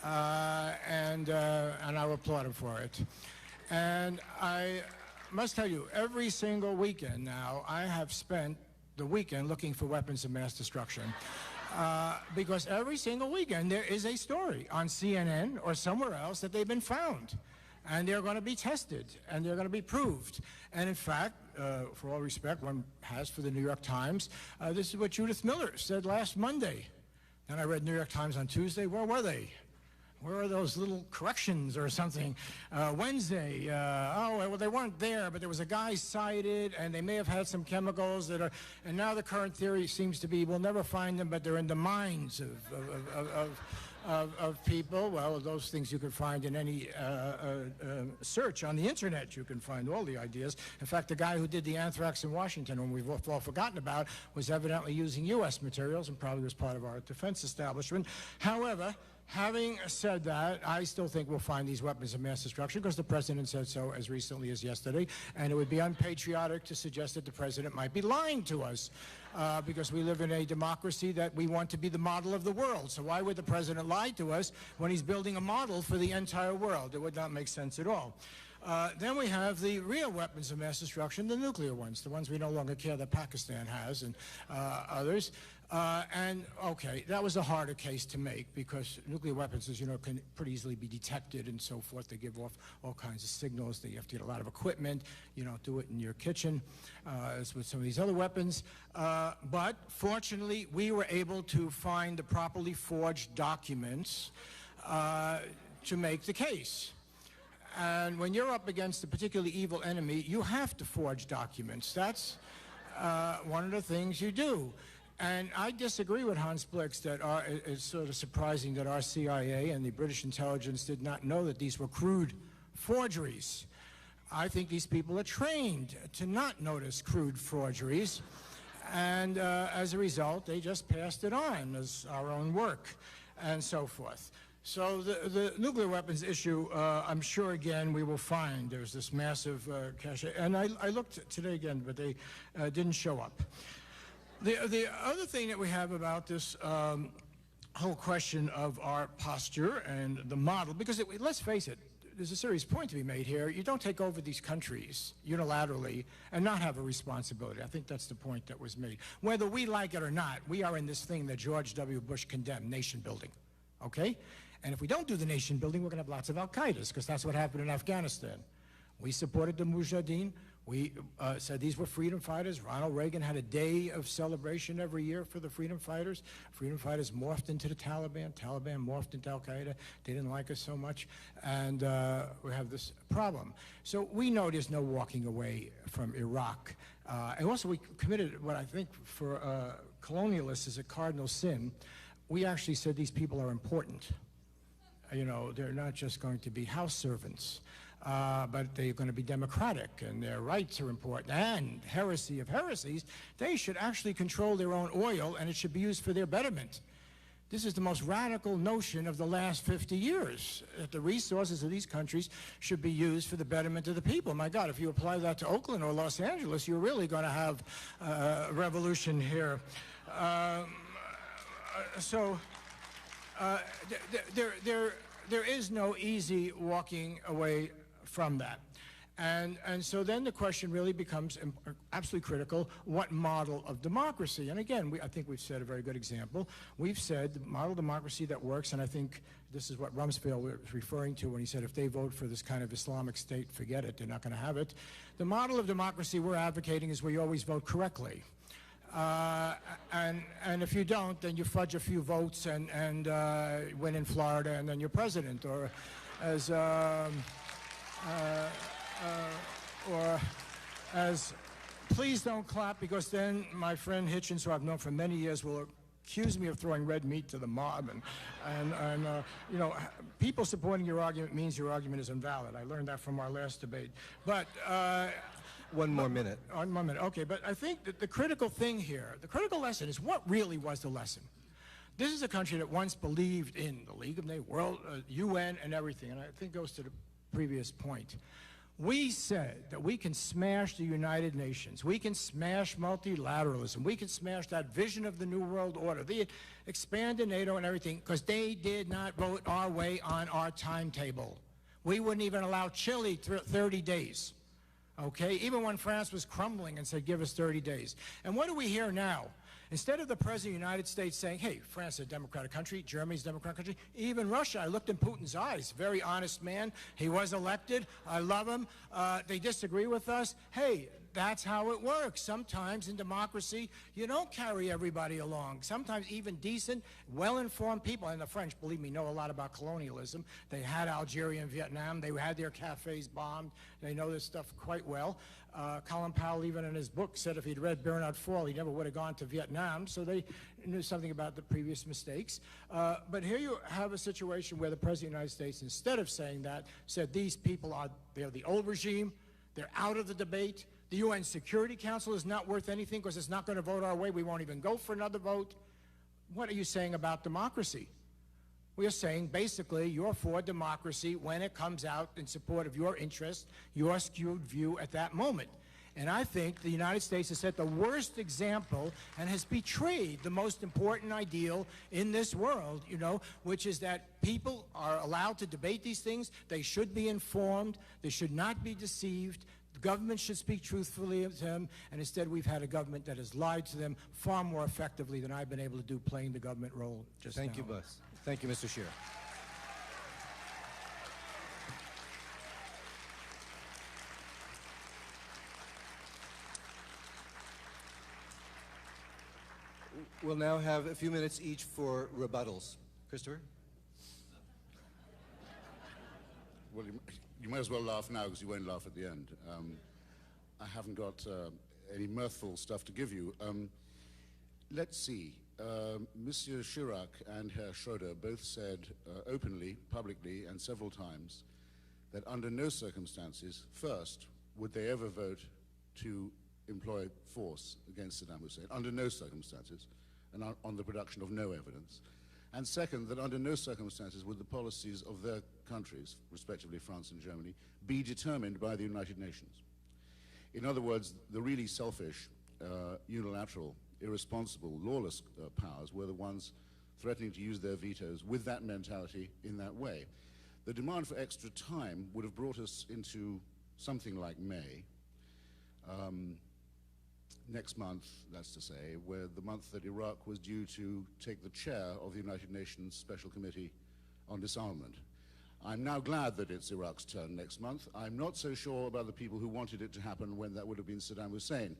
And I will applaud him for it. And I must tell you, every single weekend now, I have spent the weekend looking for weapons of mass destruction. Because every single weekend there is a story on CNN or somewhere else that they've been found. And they're going to be tested, and they're going to be proved. And in fact, for all respect one has for the New York Times, this is what Judith Miller said last Monday. Then I read New York Times on Tuesday. Where were they? Where are those little corrections or something? Wednesday, oh, well, they weren't there, but there was a guy cited, and they may have had some chemicals that are, and now the current theory seems to be we'll never find them, but they're in the minds of people. Well, those things you can find in any search on the internet. You can find all the ideas. In fact, the guy who did the anthrax in Washington, whom we've all forgotten about, was evidently using U.S. materials and probably was part of our defense establishment. However, having said that, I still think we'll find these weapons of mass destruction because the president said so as recently as yesterday, and it would be unpatriotic to suggest that the president might be lying to us because we live in a democracy that we want to be the model of the world. So why would the president lie to us when he's building a model for the entire world? It would not make sense at all. Then we have the real weapons of mass destruction, the nuclear ones, the ones we no longer care that Pakistan has and others. And, okay, that was a harder case to make because nuclear weapons, as you know, can pretty easily be detected and so forth. They give off all kinds of signals. You have to get a lot of equipment. You don't do it in your kitchen, as with some of these other weapons. But fortunately, we were able to find the properly forged documents to make the case. And when you're up against a particularly evil enemy, you have to forge documents. That's one of the things you do. And I disagree with Hans Blix that it's sort of surprising that our CIA and the British intelligence did not know that these were crude forgeries. I think these people are trained to not notice crude forgeries. And as a result, they just passed it on as our own work and so forth. So the nuclear weapons issue, I'm sure, again, we will find. There's this massive cache. And I looked today again, but they didn't show up. The other thing that we have about this whole question of our posture and the model, because let's face it, there's a serious point to be made here. You don't take over these countries unilaterally and not have a responsibility. I think that's the point that was made. Whether we like it or not, we are in this thing that George W. Bush condemned, nation building, okay? And if we don't do the nation building, we're going to have lots of al-Qaedas, because that's what happened in Afghanistan. We supported the Mujahideen. We said these were freedom fighters. Ronald Reagan had a day of celebration every year for the freedom fighters. Freedom fighters morphed into the Taliban. Taliban morphed into al-Qaeda. They didn't like us so much. And we have this problem. So we know there's no walking away from Iraq. And also we committed what I think for colonialists is a cardinal sin. We actually said these people are important. You know, they're not just going to be house servants. But they're going to be democratic, and their rights are important. And heresy of heresies, they should actually control their own oil, and it should be used for their betterment. This is the most radical notion of the last 50 years, that the resources of these countries should be used for the betterment of the people. My God, if you apply that to Oakland or Los Angeles, you're really going to have a revolution here. There is no easy walking away from that. And so then the question really becomes absolutely critical, what model of democracy? And again, I think we've set a very good example. We've said the model of democracy that works, and I think this is what Rumsfeld was referring to when he said if they vote for this kind of Islamic state, forget it, they're not going to have it. The model of democracy we're advocating is where you always vote correctly. And if you don't, then you fudge a few votes and win in Florida, and then you're president. Or as please don't clap, because then my friend Hitchens, who I've known for many years, will accuse me of throwing red meat to the mob, and you know, people supporting your argument means your argument is invalid. I learned that from our last debate. But one more minute. One more minute. Okay, but I think that the critical thing here, the critical lesson is what really was the lesson. This is a country that once believed in the League of Nations, World, UN, and everything, and I think goes to the previous point. We said that we can smash the United Nations, we can smash multilateralism, we can smash that vision of the New World Order, the expanded NATO and everything, because they did not vote our way on our timetable. We wouldn't even allow Chile 30 days, okay? Even when France was crumbling and said, give us 30 days. And what do we hear now? Instead of the President of the United States saying, hey, France is a democratic country, Germany's a democratic country, even Russia, I looked in Putin's eyes, very honest man, he was elected, I love him, they disagree with us, hey, that's how it works. Sometimes in democracy, you don't carry everybody along. Sometimes even decent, well-informed people, and the French, believe me, know a lot about colonialism. They had Algeria and Vietnam, they had their cafes bombed, they know this stuff quite well. Colin Powell, even in his book, said if he'd read Bernard Fall, he never would have gone to Vietnam, so they knew something about the previous mistakes. But here you have a situation where the President of the United States, instead of saying that, said these people they're the old regime, they're out of the debate, the UN Security Council is not worth anything because it's not going to vote our way, we won't even go for another vote. What are you saying about democracy? We are saying, basically, you're for democracy when it comes out in support of your interests, your skewed view at that moment. And I think the United States has set the worst example and has betrayed the most important ideal in this world, you know, which is that people are allowed to debate these things. They should be informed. They should not be deceived. The government should speak truthfully to them, and instead we've had a government that has lied to them far more effectively than I've been able to do playing the government role just now. Thank you, Buzz. Thank you, Mr. Scheer. We'll now have a few minutes each for rebuttals. Christopher? Well, you might as well laugh now because you won't laugh at the end. I haven't got any mirthful stuff to give you. Let's see. Monsieur Chirac and Herr Schroeder both said openly, publicly, and several times that under no circumstances, first, would they ever vote to employ force against Saddam Hussein, under no circumstances, and on the production of no evidence. And second, that under no circumstances would the policies of their countries, respectively France and Germany, be determined by the United Nations. In other words, the really selfish, unilateral, irresponsible, lawless powers were the ones threatening to use their vetoes with that mentality in that way. The demand for extra time would have brought us into something like May, next month, that's to say, where the month that Iraq was due to take the chair of the United Nations Special Committee on Disarmament. I'm now glad that it's Iraq's turn next month. I'm not so sure about the people who wanted it to happen when that would have been Saddam Hussein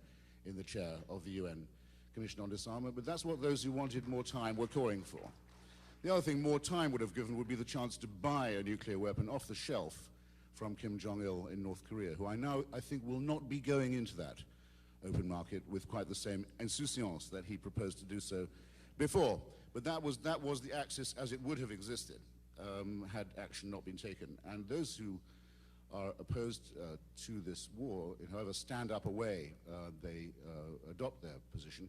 in the chair of the UN Commission on Disarmament, but that's what those who wanted more time were calling for. The other thing more time would have given would be the chance to buy a nuclear weapon off the shelf from Kim Jong-il in North Korea, who I think will not be going into that open market with quite the same insouciance that he proposed to do so before. But that was the axis as it would have existed had action not been taken. And those who are opposed to this war, however stand up away they adopt their position,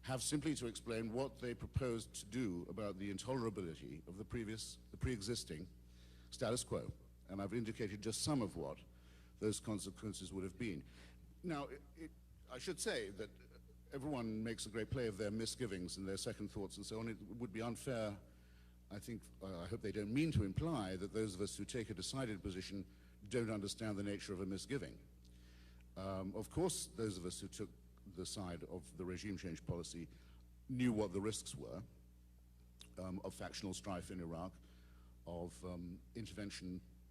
have simply to explain what they proposed to do about the intolerability of the pre-existing status quo. And I've indicated just some of what those consequences would have been. Now, I should say that everyone makes a great play of their misgivings and their second thoughts and so on. It would be unfair I hope they don't mean to imply that those of us who take a decided position don't understand the nature of a misgiving. Of course, those of us who took the side of the regime change policy knew what the risks were of factional strife in Iraq, of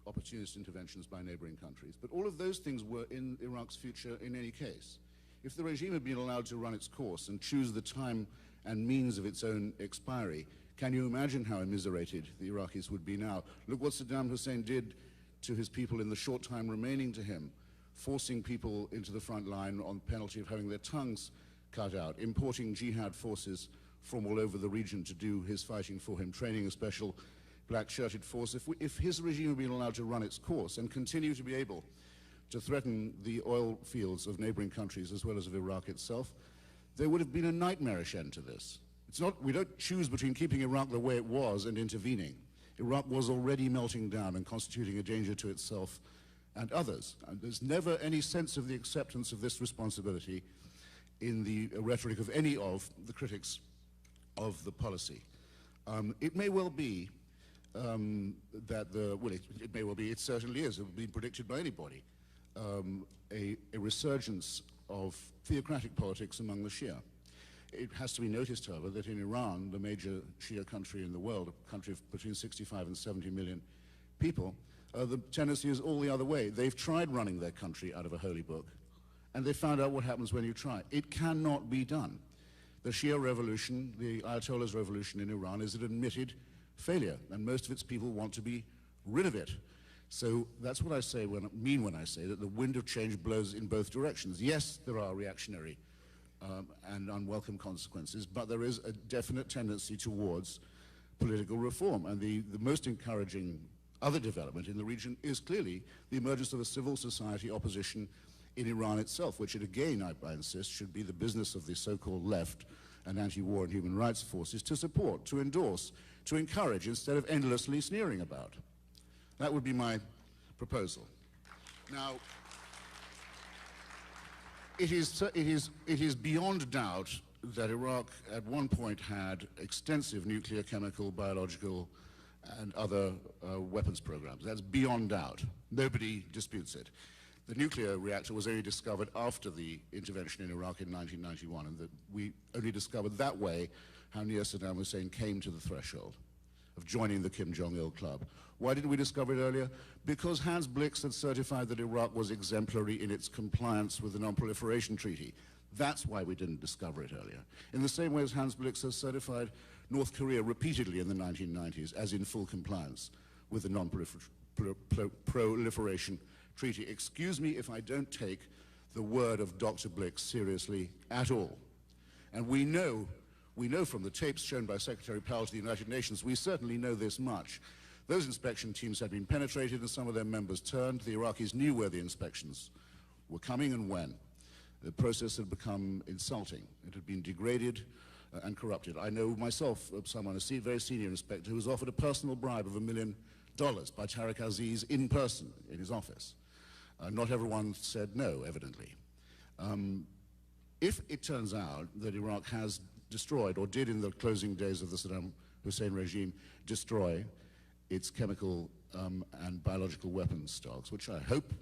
opportunist interventions by neighboring countries. But all of those things were in Iraq's future in any case. If the regime had been allowed to run its course and choose the time and means of its own expiry, can you imagine how immiserated the Iraqis would be now? Look what Saddam Hussein did to his people in the short time remaining to him, forcing people into the front line on penalty of having their tongues cut out, importing jihad forces from all over the region to do his fighting for him, training a special black-shirted force. If his regime had been allowed to run its course and continue to be able to threaten the oil fields of neighboring countries as well as of Iraq itself, there would have been a nightmarish end to this. We don't choose between keeping Iraq the way it was and intervening. Iraq was already melting down and constituting a danger to itself and others. And there's never any sense of the acceptance of this responsibility in the rhetoric of any of the critics of the policy. It may well be it may well be, it certainly is, it will be predicted by anybody, a resurgence of theocratic politics among the Shia. It has to be noticed, however, that in Iran, the major Shia country in the world, a country of between 65 and 70 million people, the tendency is all the other way. They've tried running their country out of a holy book, and they found out what happens when you try. It cannot be done. The Shia revolution, the Ayatollah's revolution in Iran, is an admitted failure, and most of its people want to be rid of it. So that's what I mean when I say that the wind of change blows in both directions. Yes, there are reactionary and unwelcome consequences, but there is a definite tendency towards political reform. And the most encouraging other development in the region is clearly the emergence of a civil society opposition in Iran itself, which again, I insist, should be the business of the so-called left and anti-war and human rights forces to support, to endorse, to encourage, instead of endlessly sneering about. That would be my proposal. Now, it is beyond doubt that Iraq at one point had extensive nuclear, chemical, biological, and other weapons programs. That's beyond doubt. Nobody disputes it. The nuclear reactor was only discovered after the intervention in Iraq in 1991, and that we only discovered that way how near Saddam Hussein came to the threshold of joining the Kim Jong-il club. Why didn't we discover it earlier? Because Hans Blix had certified that Iraq was exemplary in its compliance with the Non-Proliferation Treaty. That's why we didn't discover it earlier. In the same way as Hans Blix has certified North Korea repeatedly in the 1990s as in full compliance with the Non-Proliferation Treaty. Excuse me if I don't take the word of Dr. Blix seriously at all. And we know from the tapes shown by Secretary Powell to the United Nations, we certainly know this much. Those inspection teams had been penetrated and some of their members turned. The Iraqis knew where the inspections were coming and when. The process had become insulting. It had been degraded and corrupted. I know myself of someone, a very senior inspector, who was offered a personal bribe of $1 million by Tariq Aziz in person in his office. Not everyone said no, evidently. If it turns out that Iraq has destroyed, or did in the closing days of the Saddam Hussein regime, destroy its chemical and biological weapons stocks, which I hope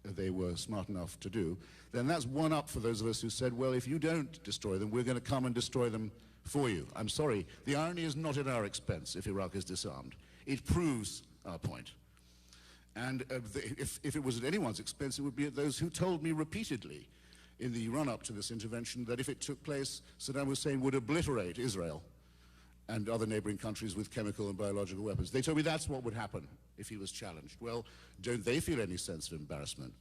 they were smart enough to do, then that's one up for those of us who said, well, if you don't destroy them, we're going to come and destroy them for you. I'm sorry, the irony is not at our expense if Iraq is disarmed. It proves our point. And if it was at anyone's expense, it would be at those who told me repeatedly in the run-up to this intervention that if it took place, Saddam Hussein would obliterate Israel and other neighboring countries with chemical and biological weapons. They told me that's what would happen if he was challenged. Well, don't they feel any sense of embarrassment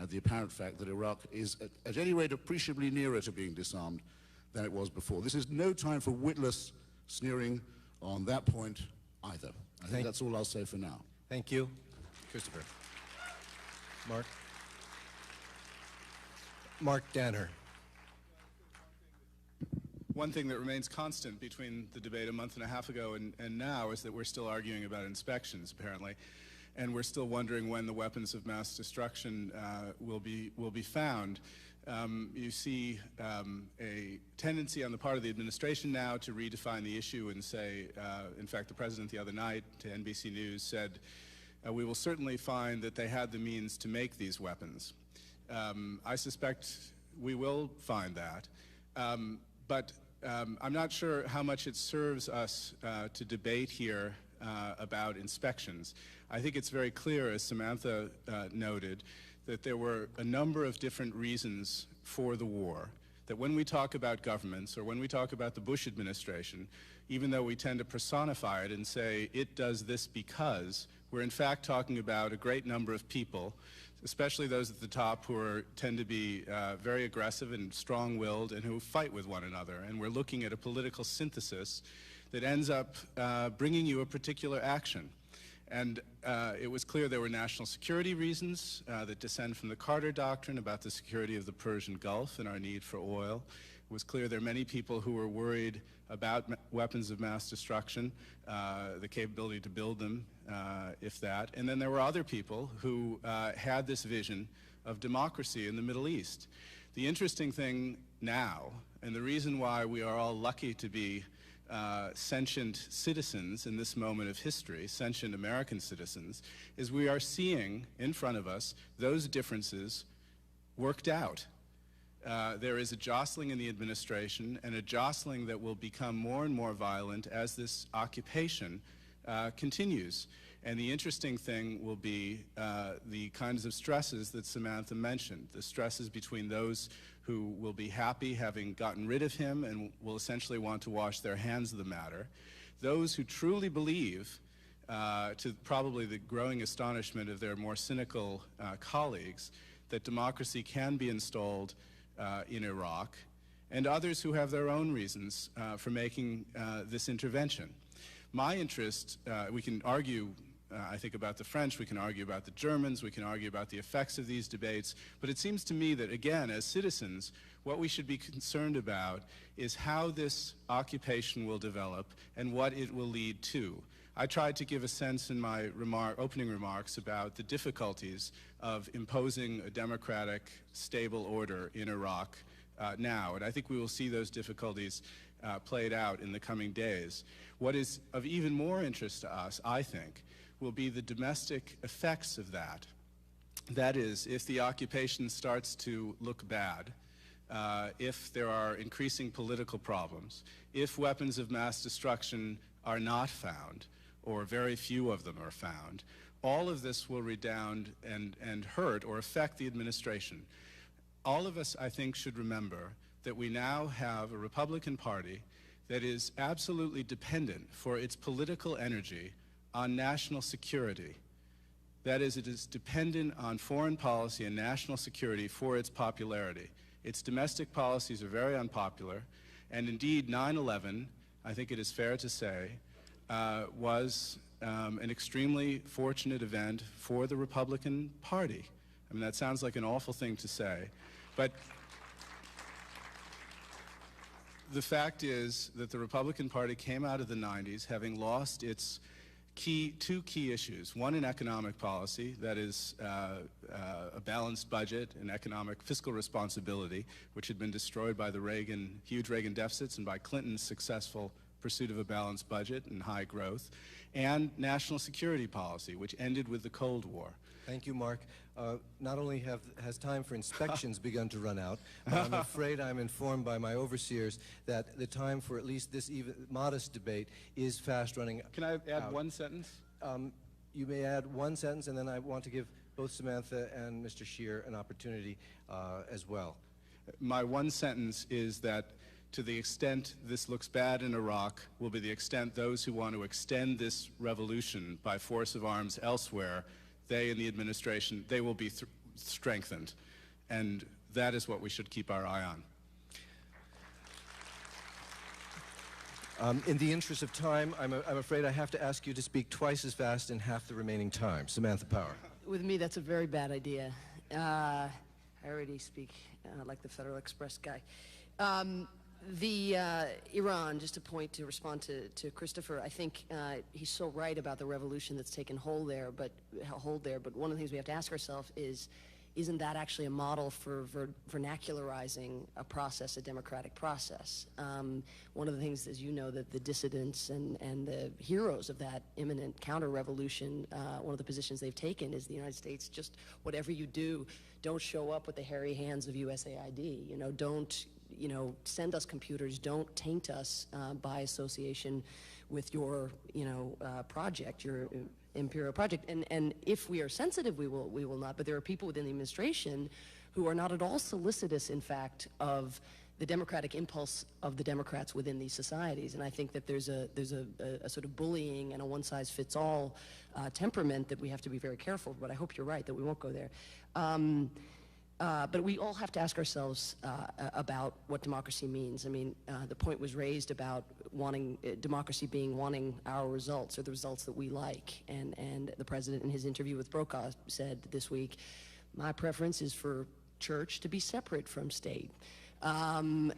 at the apparent fact that Iraq is, at any rate, appreciably nearer to being disarmed than it was before? This is no time for witless sneering on that point either. I think that's all I'll say for now. Thank you. Christopher. Mark? Mark Danner. One thing that remains constant between the debate a month and a half ago and now is that we're still arguing about inspections, apparently, and we're still wondering when the weapons of mass destruction will be found. You see a tendency on the part of the administration now to redefine the issue and say, in fact, the president the other night to NBC News said, we will certainly find that they had the means to make these weapons. I suspect we will find that, but I'm not sure how much it serves us to debate here about inspections. I think it's very clear, as Samantha noted, that there were a number of different reasons for the war, that when we talk about governments or when we talk about the Bush administration, even though we tend to personify it and say it does this because, we're in fact talking about a great number of people, especially those at the top who tend to be very aggressive and strong-willed and who fight with one another. And we're looking at a political synthesis that ends up bringing you a particular action. And it was clear there were national security reasons that descend from the Carter Doctrine about the security of the Persian Gulf and our need for oil. It was clear there are many people who were worried about weapons of mass destruction, the capability to build them, if that. And then there were other people who had this vision of democracy in the Middle East. The interesting thing now, and the reason why we are all lucky to be sentient citizens in this moment of history, sentient American citizens, is we are seeing in front of us those differences worked out. There is a jostling in the administration, and a jostling that will become more and more violent as this occupation continues. And the interesting thing will be the kinds of stresses that Samantha mentioned, the stresses between those who will be happy having gotten rid of him and will essentially want to wash their hands of the matter, those who truly believe, to probably the growing astonishment of their more cynical colleagues, that democracy can be installed in Iraq, and others who have their own reasons for making this intervention. My interest, we can argue, I think, about the French, we can argue about the Germans, we can argue about the effects of these debates, but it seems to me that, again, as citizens, what we should be concerned about is how this occupation will develop and what it will lead to. I tried to give a sense in my opening remarks about the difficulties of imposing a democratic, stable order in Iraq now, and I think we will see those difficulties played out in the coming days. What is of even more interest to us, I think, will be the domestic effects of that. That is, if the occupation starts to look bad, if there are increasing political problems, if weapons of mass destruction are not found, or very few of them are found, all of this will redound and hurt or affect the administration. All of us, I think, should remember that we now have a Republican Party that is absolutely dependent for its political energy on national security. That is, it is dependent on foreign policy and national security for its popularity. Its domestic policies are very unpopular, and indeed 9/11, I think it is fair to say, was an extremely fortunate event for the Republican Party. I mean, that sounds like an awful thing to say, but the fact is that the Republican Party came out of the 90s having lost its two key issues. One, in economic policy, that is a balanced budget and economic fiscal responsibility, which had been destroyed by the huge Reagan deficits and by Clinton's successful pursuit of a balanced budget and high growth, and national security policy, which ended with the Cold War. Thank you, Mark. Not only has time for inspections begun to run out, but I'm afraid I'm informed by my overseers that the time for at least this even modest debate is fast running out. Can I add one sentence? You may add one sentence, and then I want to give both Samantha and Mr. Scheer an opportunity as well. My one sentence is that to the extent this looks bad in Iraq will be the extent those who want to extend this revolution by force of arms elsewhere, they in the administration, they will be strengthened. And that is what we should keep our eye on. In the interest of time, I'm afraid I have to ask you to speak twice as fast in half the remaining time. Samantha Power. With me, that's a very bad idea. I already speak like the Federal Express guy. Iran, just a point to respond to Christopher, I think he's so right about the revolution that's taken hold there, but one of the things we have to ask ourselves is isn't that actually a model for vernacularizing a process, a democratic process? One of the things, as you know, that the dissidents and the heroes of that imminent counter-revolution, one of the positions they've taken is the United States, just whatever you do, don't show up with the hairy hands of USAID. Don't, send us computers, don't taint us by association with your, project, your imperial project. And if we are sensitive, we will not. But there are people within the administration who are not at all solicitous, in fact, of the democratic impulse of the Democrats within these societies. And I think that there's a sort of bullying and a one-size-fits-all temperament that we have to be very careful. But I hope you're right that we won't go there. But we all have to ask ourselves about what democracy means. I mean, the point was raised about wanting democracy being wanting our results or the results that we like. And the president in his interview with Brokaw said this week, my preference is for church to be separate from state. That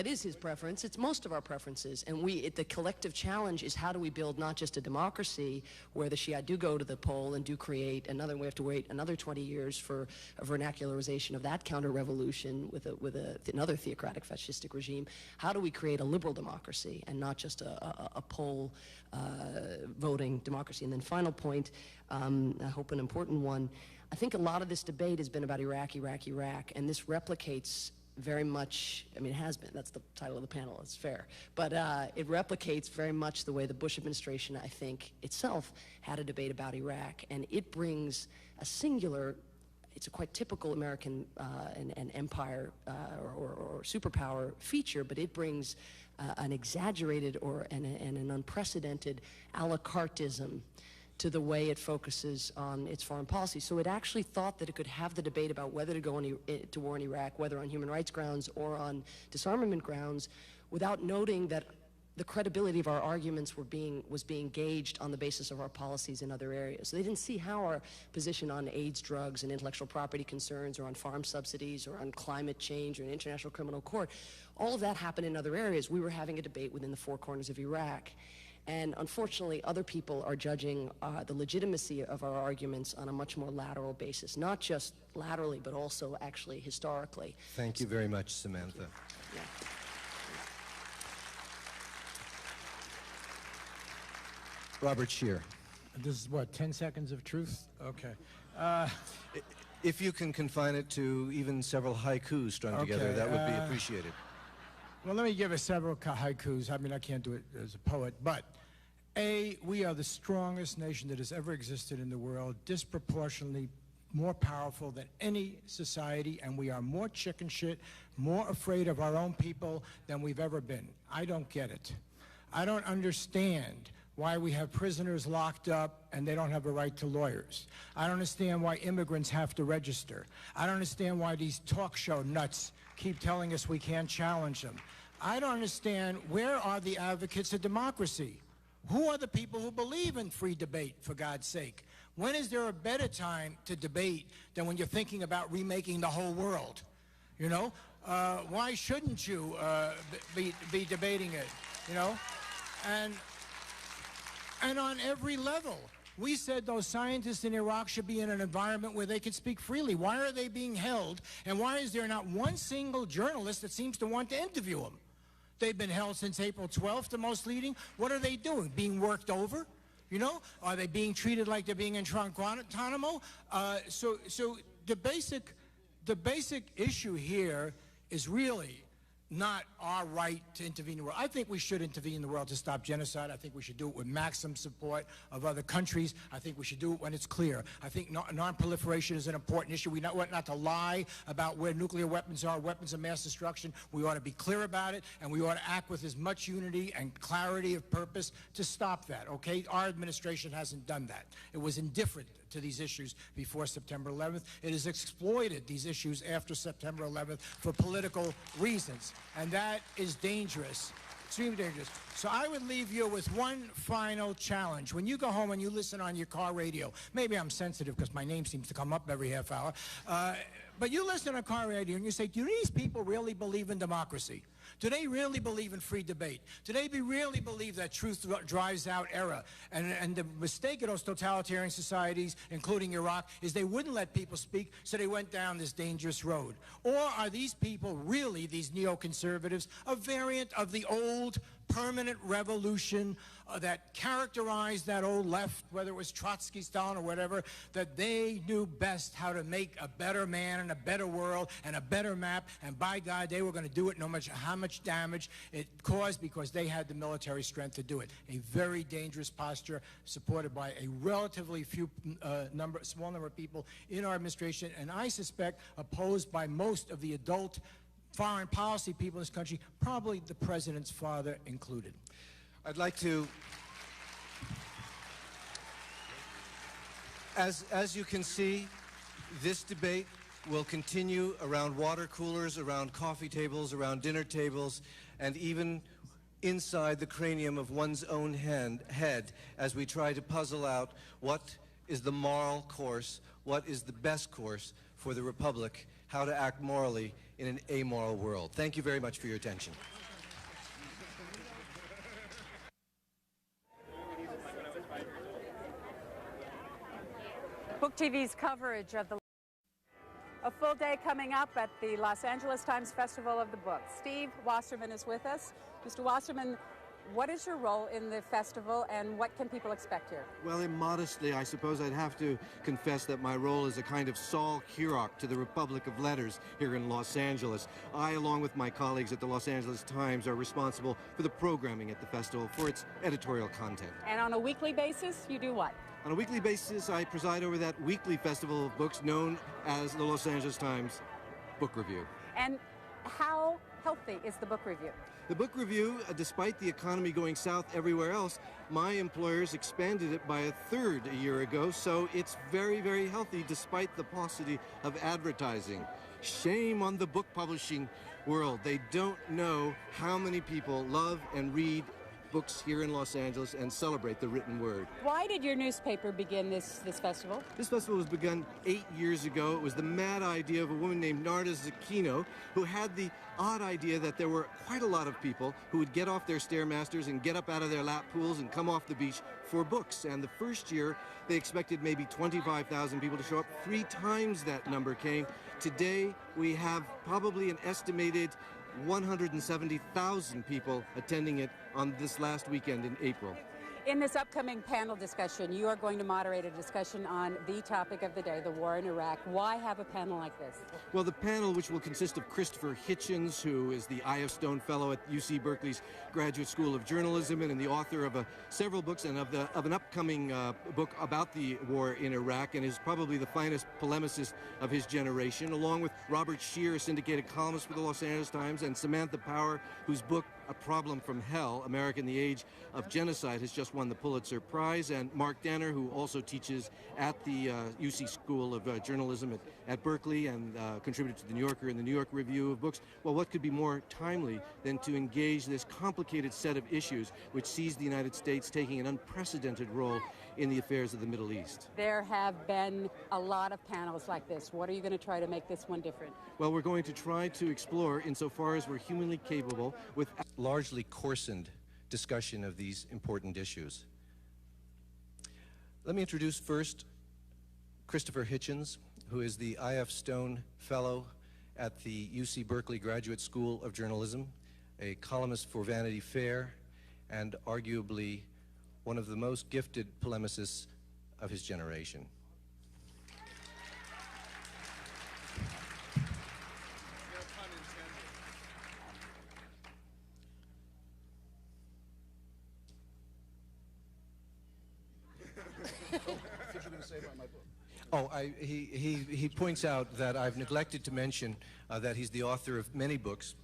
is his preference. It's most of our preferences. And the collective challenge is how do we build not just a democracy where the Shia do go to the poll and do create another, we have to wait another 20 years for a vernacularization of that counter-revolution with another theocratic fascistic regime. How do we create a liberal democracy and not just a poll voting democracy? And then final point, I hope an important one, I think a lot of this debate has been about Iraq, and this replicates very much, I mean, it has been, that's the title of the panel, it's fair, but it replicates very much the way the Bush administration, I think, itself had a debate about Iraq, and it brings a singular, it's a quite typical American and empire or superpower feature, but it brings an exaggerated and an unprecedented a la carteism to the way it focuses on its foreign policy. So it actually thought that it could have the debate about whether to go to war in Iraq, whether on human rights grounds or on disarmament grounds, without noting that the credibility of our arguments was being gauged on the basis of our policies in other areas. So they didn't see how our position on AIDS, drugs, and intellectual property concerns, or on farm subsidies, or on climate change, or an international criminal court, all of that happened in other areas. We were having a debate within the four corners of Iraq. And unfortunately, other people are judging the legitimacy of our arguments on a much more lateral basis, not just laterally, but also actually historically. Thank you very much, Samantha. Yeah. Robert Scheer. This is what, 10 seconds of truth? Okay. If you can confine it to even several haikus strung together, that would be appreciated. Well, let me give us several haikus. I mean, I can't do it as a poet, but A, we are the strongest nation that has ever existed in the world, disproportionately more powerful than any society, and we are more chicken shit, more afraid of our own people than we've ever been. I don't get it. I don't understand why we have prisoners locked up and they don't have a right to lawyers. I don't understand why immigrants have to register. I don't understand why these talk show nuts keep telling us we can't challenge them. I don't understand, where are the advocates of democracy? Who are the people who believe in free debate, for God's sake? When is there a better time to debate than when you're thinking about remaking the whole world? You know? Why shouldn't you be debating it? You know? And on every level. We said those scientists in Iraq should be in an environment where they could speak freely. Why are they being held? And why is there not one single journalist that seems to want to interview them? They've been held since April 12th, the most leading. What are they doing? Being worked over? You know? Are they being treated like they're being in Guantanamo? So the basic issue here is really not our right to intervene in the world. I think we should intervene in the world to stop genocide. I think we should do it with maximum support of other countries. I think we should do it when it's clear. I think non-proliferation is an important issue. We ought not to lie about where nuclear weapons are, weapons of mass destruction. We ought to be clear about it, and we ought to act with as much unity and clarity of purpose to stop that, okay? Our administration hasn't done that. It was indifferent to these issues before September 11th. It has exploited these issues after September 11th for political reasons, and that is dangerous, extremely dangerous. So I would leave you with one final challenge. When you go home and you listen on your car radio, maybe I'm sensitive because my name seems to come up every half hour, But you listen to car radio and you say, do these people really believe in democracy? Do they really believe in free debate? Do they really believe that truth drives out error? And the mistake of those totalitarian societies, including Iraq, is they wouldn't let people speak, so they went down this dangerous road. Or are these people really, these neoconservatives, a variant of the old permanent revolution that characterized that old left, whether it was Trotsky, Stalin, or whatever, that they knew best how to make a better man and a better world and a better map, and by God, they were going to do it no matter how much damage it caused, because they had the military strength to do it. A very dangerous posture supported by a relatively small number of people in our administration, and I suspect opposed by most of the adult foreign policy people in this country, probably the president's father included. I'd like to, as you can see, this debate will continue around water coolers, around coffee tables, around dinner tables, and even inside the cranium of one's own head as we try to puzzle out what is the moral course, what is the best course for the Republic, how to act morally in an amoral world. Thank you very much for your attention. Book TV's coverage of a full day coming up at the Los Angeles Times Festival of the Book. Steve Wasserman is with us. Mr. Wasserman, what is your role in the festival, and what can people expect here? Well, immodestly, I suppose I'd have to confess that my role is a kind of Saul Kirok to the Republic of Letters here in Los Angeles. I, along with my colleagues at the Los Angeles Times, are responsible for the programming at the festival, for its editorial content. And on a weekly basis, you do what? On a weekly basis, I preside over that weekly festival of books known as the Los Angeles Times Book Review. And how healthy is the book review? The book review, despite the economy going south everywhere else, my employers expanded it by a third a year ago, so it's very, very healthy despite the paucity of advertising. Shame on the book publishing world. They don't know how many people love and read books here in Los Angeles and celebrate the written word. Why did your newspaper begin this festival? This festival was begun 8 years ago. It was the mad idea of a woman named Narda Zucchino, who had the odd idea that there were quite a lot of people who would get off their Stairmasters and get up out of their lap pools and come off the beach for books. And the first year, they expected maybe 25,000 people to show up. 3 times that number came. Today, we have probably an estimated 170,000 people attending it on this last weekend in April. In this upcoming panel discussion, you are going to moderate a discussion on the topic of the day, the war in Iraq. Why have a panel like this? Well, the panel, which will consist of Christopher Hitchens, who is the I.F. Stone Fellow at UC Berkeley's Graduate School of Journalism and the author of several books and of an upcoming book about the war in Iraq, and is probably the finest polemicist of his generation, along with Robert Scheer, a syndicated columnist for the Los Angeles Times, and Samantha Power, whose book A Problem from Hell, America in the Age of Genocide, has just won the Pulitzer Prize, and Mark Danner, who also teaches at the UC School of Journalism at Berkeley and contributed to the New Yorker and the New York Review of Books. Well, what could be more timely than to engage this complicated set of issues which sees the United States taking an unprecedented role in the affairs of the Middle East? There have been a lot of panels like this. What are you going to try to make this one different? Well, we're going to try to explore, insofar as we're humanly capable, with largely coarsened discussion of these important issues. Let me introduce first Christopher Hitchens, who is the I.F. Stone Fellow at the UC Berkeley Graduate School of Journalism, a columnist for Vanity Fair, and arguably one of the most gifted polemicists of his generation. Oh, he points out that I've neglected to mention that he's the author of many books,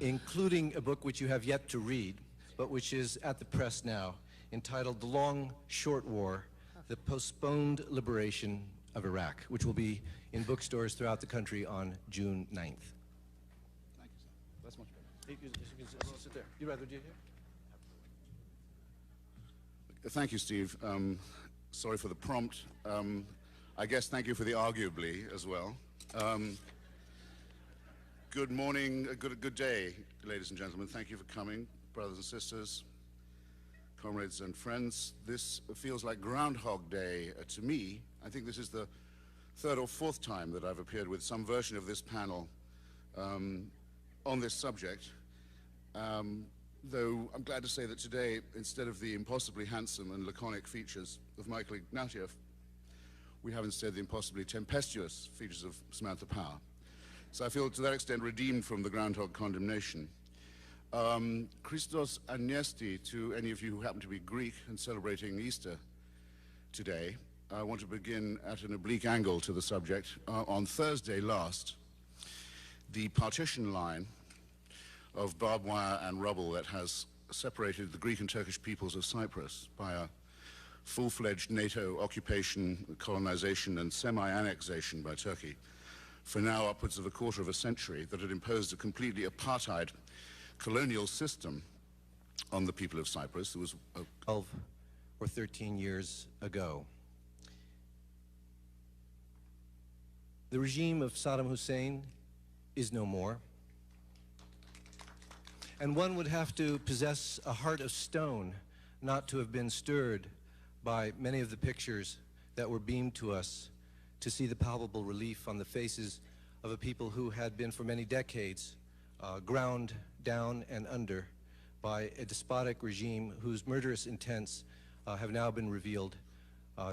including a book which you have yet to read, but which is at the press now, entitled The Long Short War, The Postponed Liberation of Iraq, which will be in bookstores throughout the country on June 9th. Thank you, sir. That's much better. You can sit there. You'd rather do it here? Thank you, Steve. Sorry for the prompt. I guess thank you for the arguably as well. Good morning, good day, ladies and gentlemen. Thank you for coming, brothers and sisters, comrades and friends. This feels like Groundhog Day to me. I think this is the third or fourth time that I've appeared with some version of this panel on this subject. Though I'm glad to say that today, instead of the impossibly handsome and laconic features of Michael Ignatieff, we have instead the impossibly tempestuous features of Samantha Power. So I feel to that extent redeemed from the groundhog condemnation. Christos Anesti, to any of you who happen to be Greek and celebrating Easter today, I want to begin at an oblique angle to the subject. On Thursday last, the partition line of barbed wire and rubble that has separated the Greek and Turkish peoples of Cyprus by a full-fledged NATO occupation, colonization, and semi-annexation by Turkey for now upwards of a quarter of a century, that had imposed a completely apartheid colonial system on the people of Cyprus. There was 12 or 13 years ago. The regime of Saddam Hussein is no more. And one would have to possess a heart of stone not to have been stirred by many of the pictures that were beamed to us to see the palpable relief on the faces of a people who had been for many decades ground down and under by a despotic regime whose murderous intents have now been revealed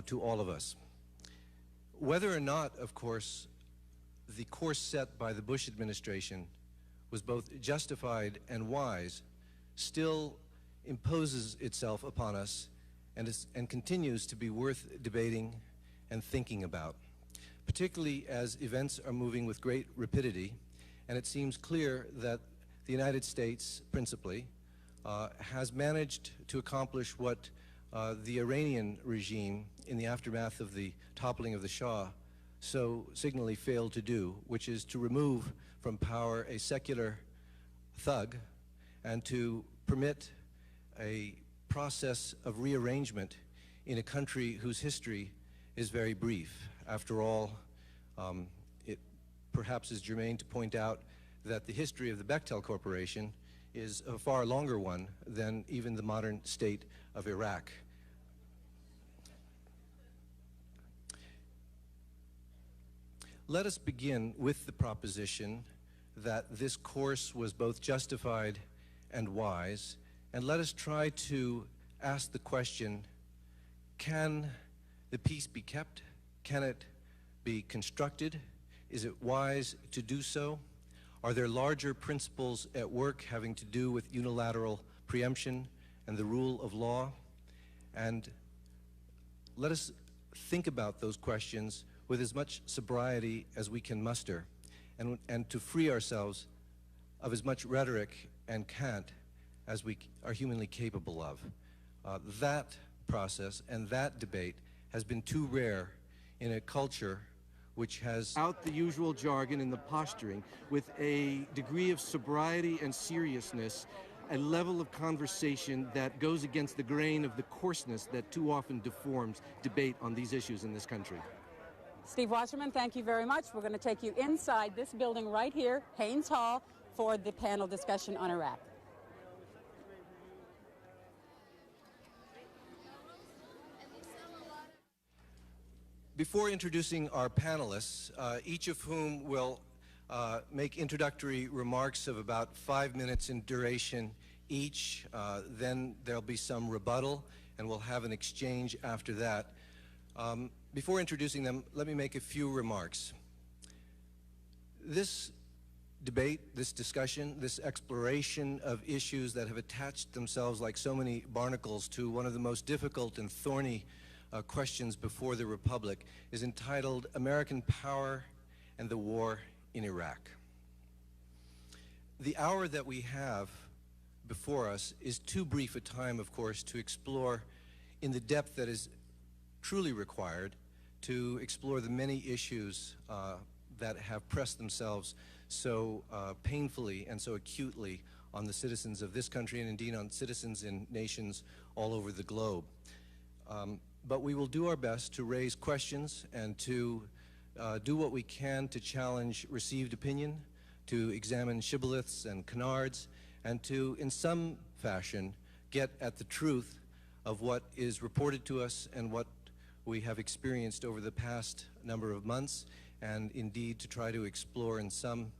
to all of us. Whether or not, of course, the course set by the Bush administration was both justified and wise, still imposes itself upon us and continues to be worth debating and thinking about, particularly as events are moving with great rapidity, and it seems clear that the United States, principally, has managed to accomplish what the Iranian regime, in the aftermath of the toppling of the Shah, so signally failed to do, which is to remove from power a secular thug and to permit a process of rearrangement in a country whose history is very brief. After all, it perhaps is germane to point out that the history of the Bechtel Corporation is a far longer one than even the modern state of Iraq. Let us begin with the proposition that this course was both justified and wise, and let us try to ask the question, can the peace be kept? Can it be constructed? Is it wise to do so? Are there larger principles at work having to do with unilateral preemption and the rule of law? And let us think about those questions with as much sobriety as we can muster, and to free ourselves of as much rhetoric and cant as we are humanly capable of. That process and that debate has been too rare in a culture which has out the usual jargon and the posturing with a degree of sobriety and seriousness, a level of conversation that goes against the grain of the coarseness that too often deforms debate on these issues in this country. Steve Wasserman, thank you very much. We're going to take you inside this building right here, Haynes Hall, for the panel discussion on Iraq. Before introducing our panelists, each of whom will make introductory remarks of about 5 minutes in duration each, then there'll be some rebuttal, and we'll have an exchange after that. Before introducing them, let me make a few remarks. This debate, this discussion, this exploration of issues that have attached themselves like so many barnacles to one of the most difficult and thorny questions before the Republic is entitled American Power and the War in Iraq. The hour that we have before us is too brief a time, of course, to explore in the depth that is truly required to explore the many issues that have pressed themselves so painfully and so acutely on the citizens of this country and indeed on citizens in nations all over the globe. but we will do our best to raise questions and to do what we can to challenge received opinion, to examine shibboleths and canards, and to, in some fashion, get at the truth of what is reported to us and what we have experienced over the past number of months, and indeed to try to explore in some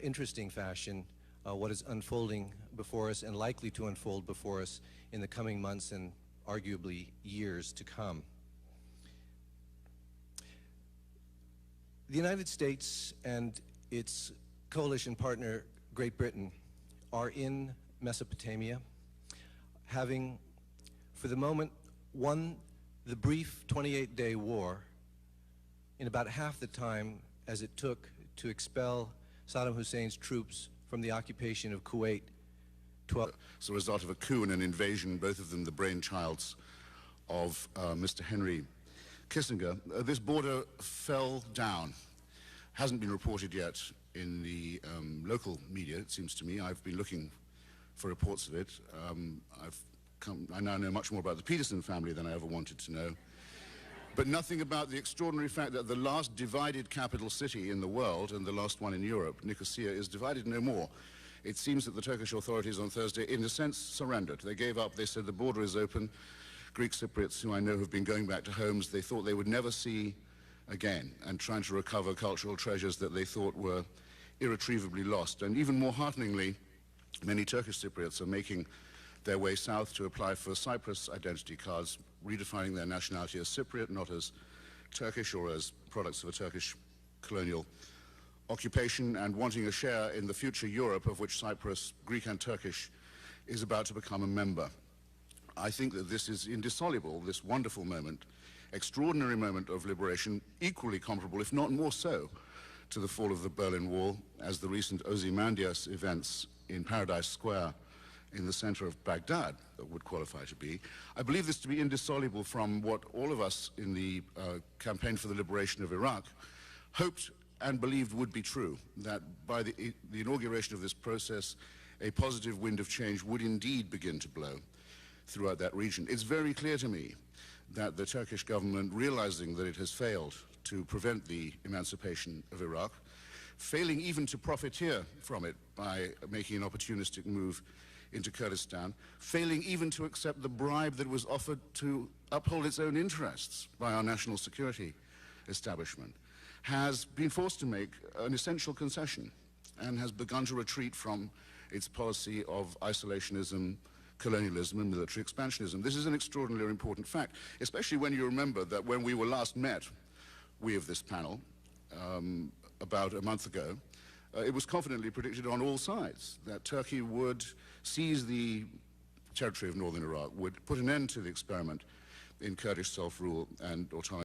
interesting fashion what is unfolding before us and likely to unfold before us in the coming months and arguably years to come. The United States and its coalition partner, Great Britain, are in Mesopotamia, having, for the moment, won the brief 28-day war in about half the time as it took to expel Saddam Hussein's troops from the occupation of Kuwait. As a result of a coup and an invasion, both of them the brainchilds of Mr. Henry Kissinger, this border fell down. Hasn't been reported yet in the local media, it seems to me. I've been looking for reports of it. I now know much more about the Peterson family than I ever wanted to know. But nothing about the extraordinary fact that the last divided capital city in the world, and the last one in Europe, Nicosia, is divided no more. It seems that the Turkish authorities on Thursday, in a sense, surrendered. They gave up. They said the border is open. Greek Cypriots, who I know have been going back to homes they thought they would never see again, and trying to recover cultural treasures that they thought were irretrievably lost. And even more hearteningly, many Turkish Cypriots are making their way south to apply for Cyprus identity cards, redefining their nationality as Cypriot, not as Turkish or as products of a Turkish colonial occupation, and wanting a share in the future Europe of which Cyprus, Greek and Turkish, is about to become a member. I think that this is indissoluble, this wonderful moment, extraordinary moment of liberation, equally comparable, if not more so, to the fall of the Berlin Wall, as the recent Ozymandias events in Paradise Square in the center of Baghdad would qualify to be. I believe this to be indissoluble from what all of us in the campaign for the liberation of Iraq hoped and believed would be true, that by the inauguration of this process, a positive wind of change would indeed begin to blow throughout that region. It's very clear to me that the Turkish government, realizing that it has failed to prevent the emancipation of Iraq, failing even to profiteer from it by making an opportunistic move into Kurdistan, failing even to accept the bribe that was offered to uphold its own interests by our national security establishment, has been forced to make an essential concession and has begun to retreat from its policy of isolationism, colonialism, and military expansionism. This is an extraordinarily important fact, especially when you remember that when we were last met, we of this panel, about a month ago, it was confidently predicted on all sides that Turkey would seize the territory of northern Iraq, would put an end to the experiment in Kurdish self-rule and autonomy.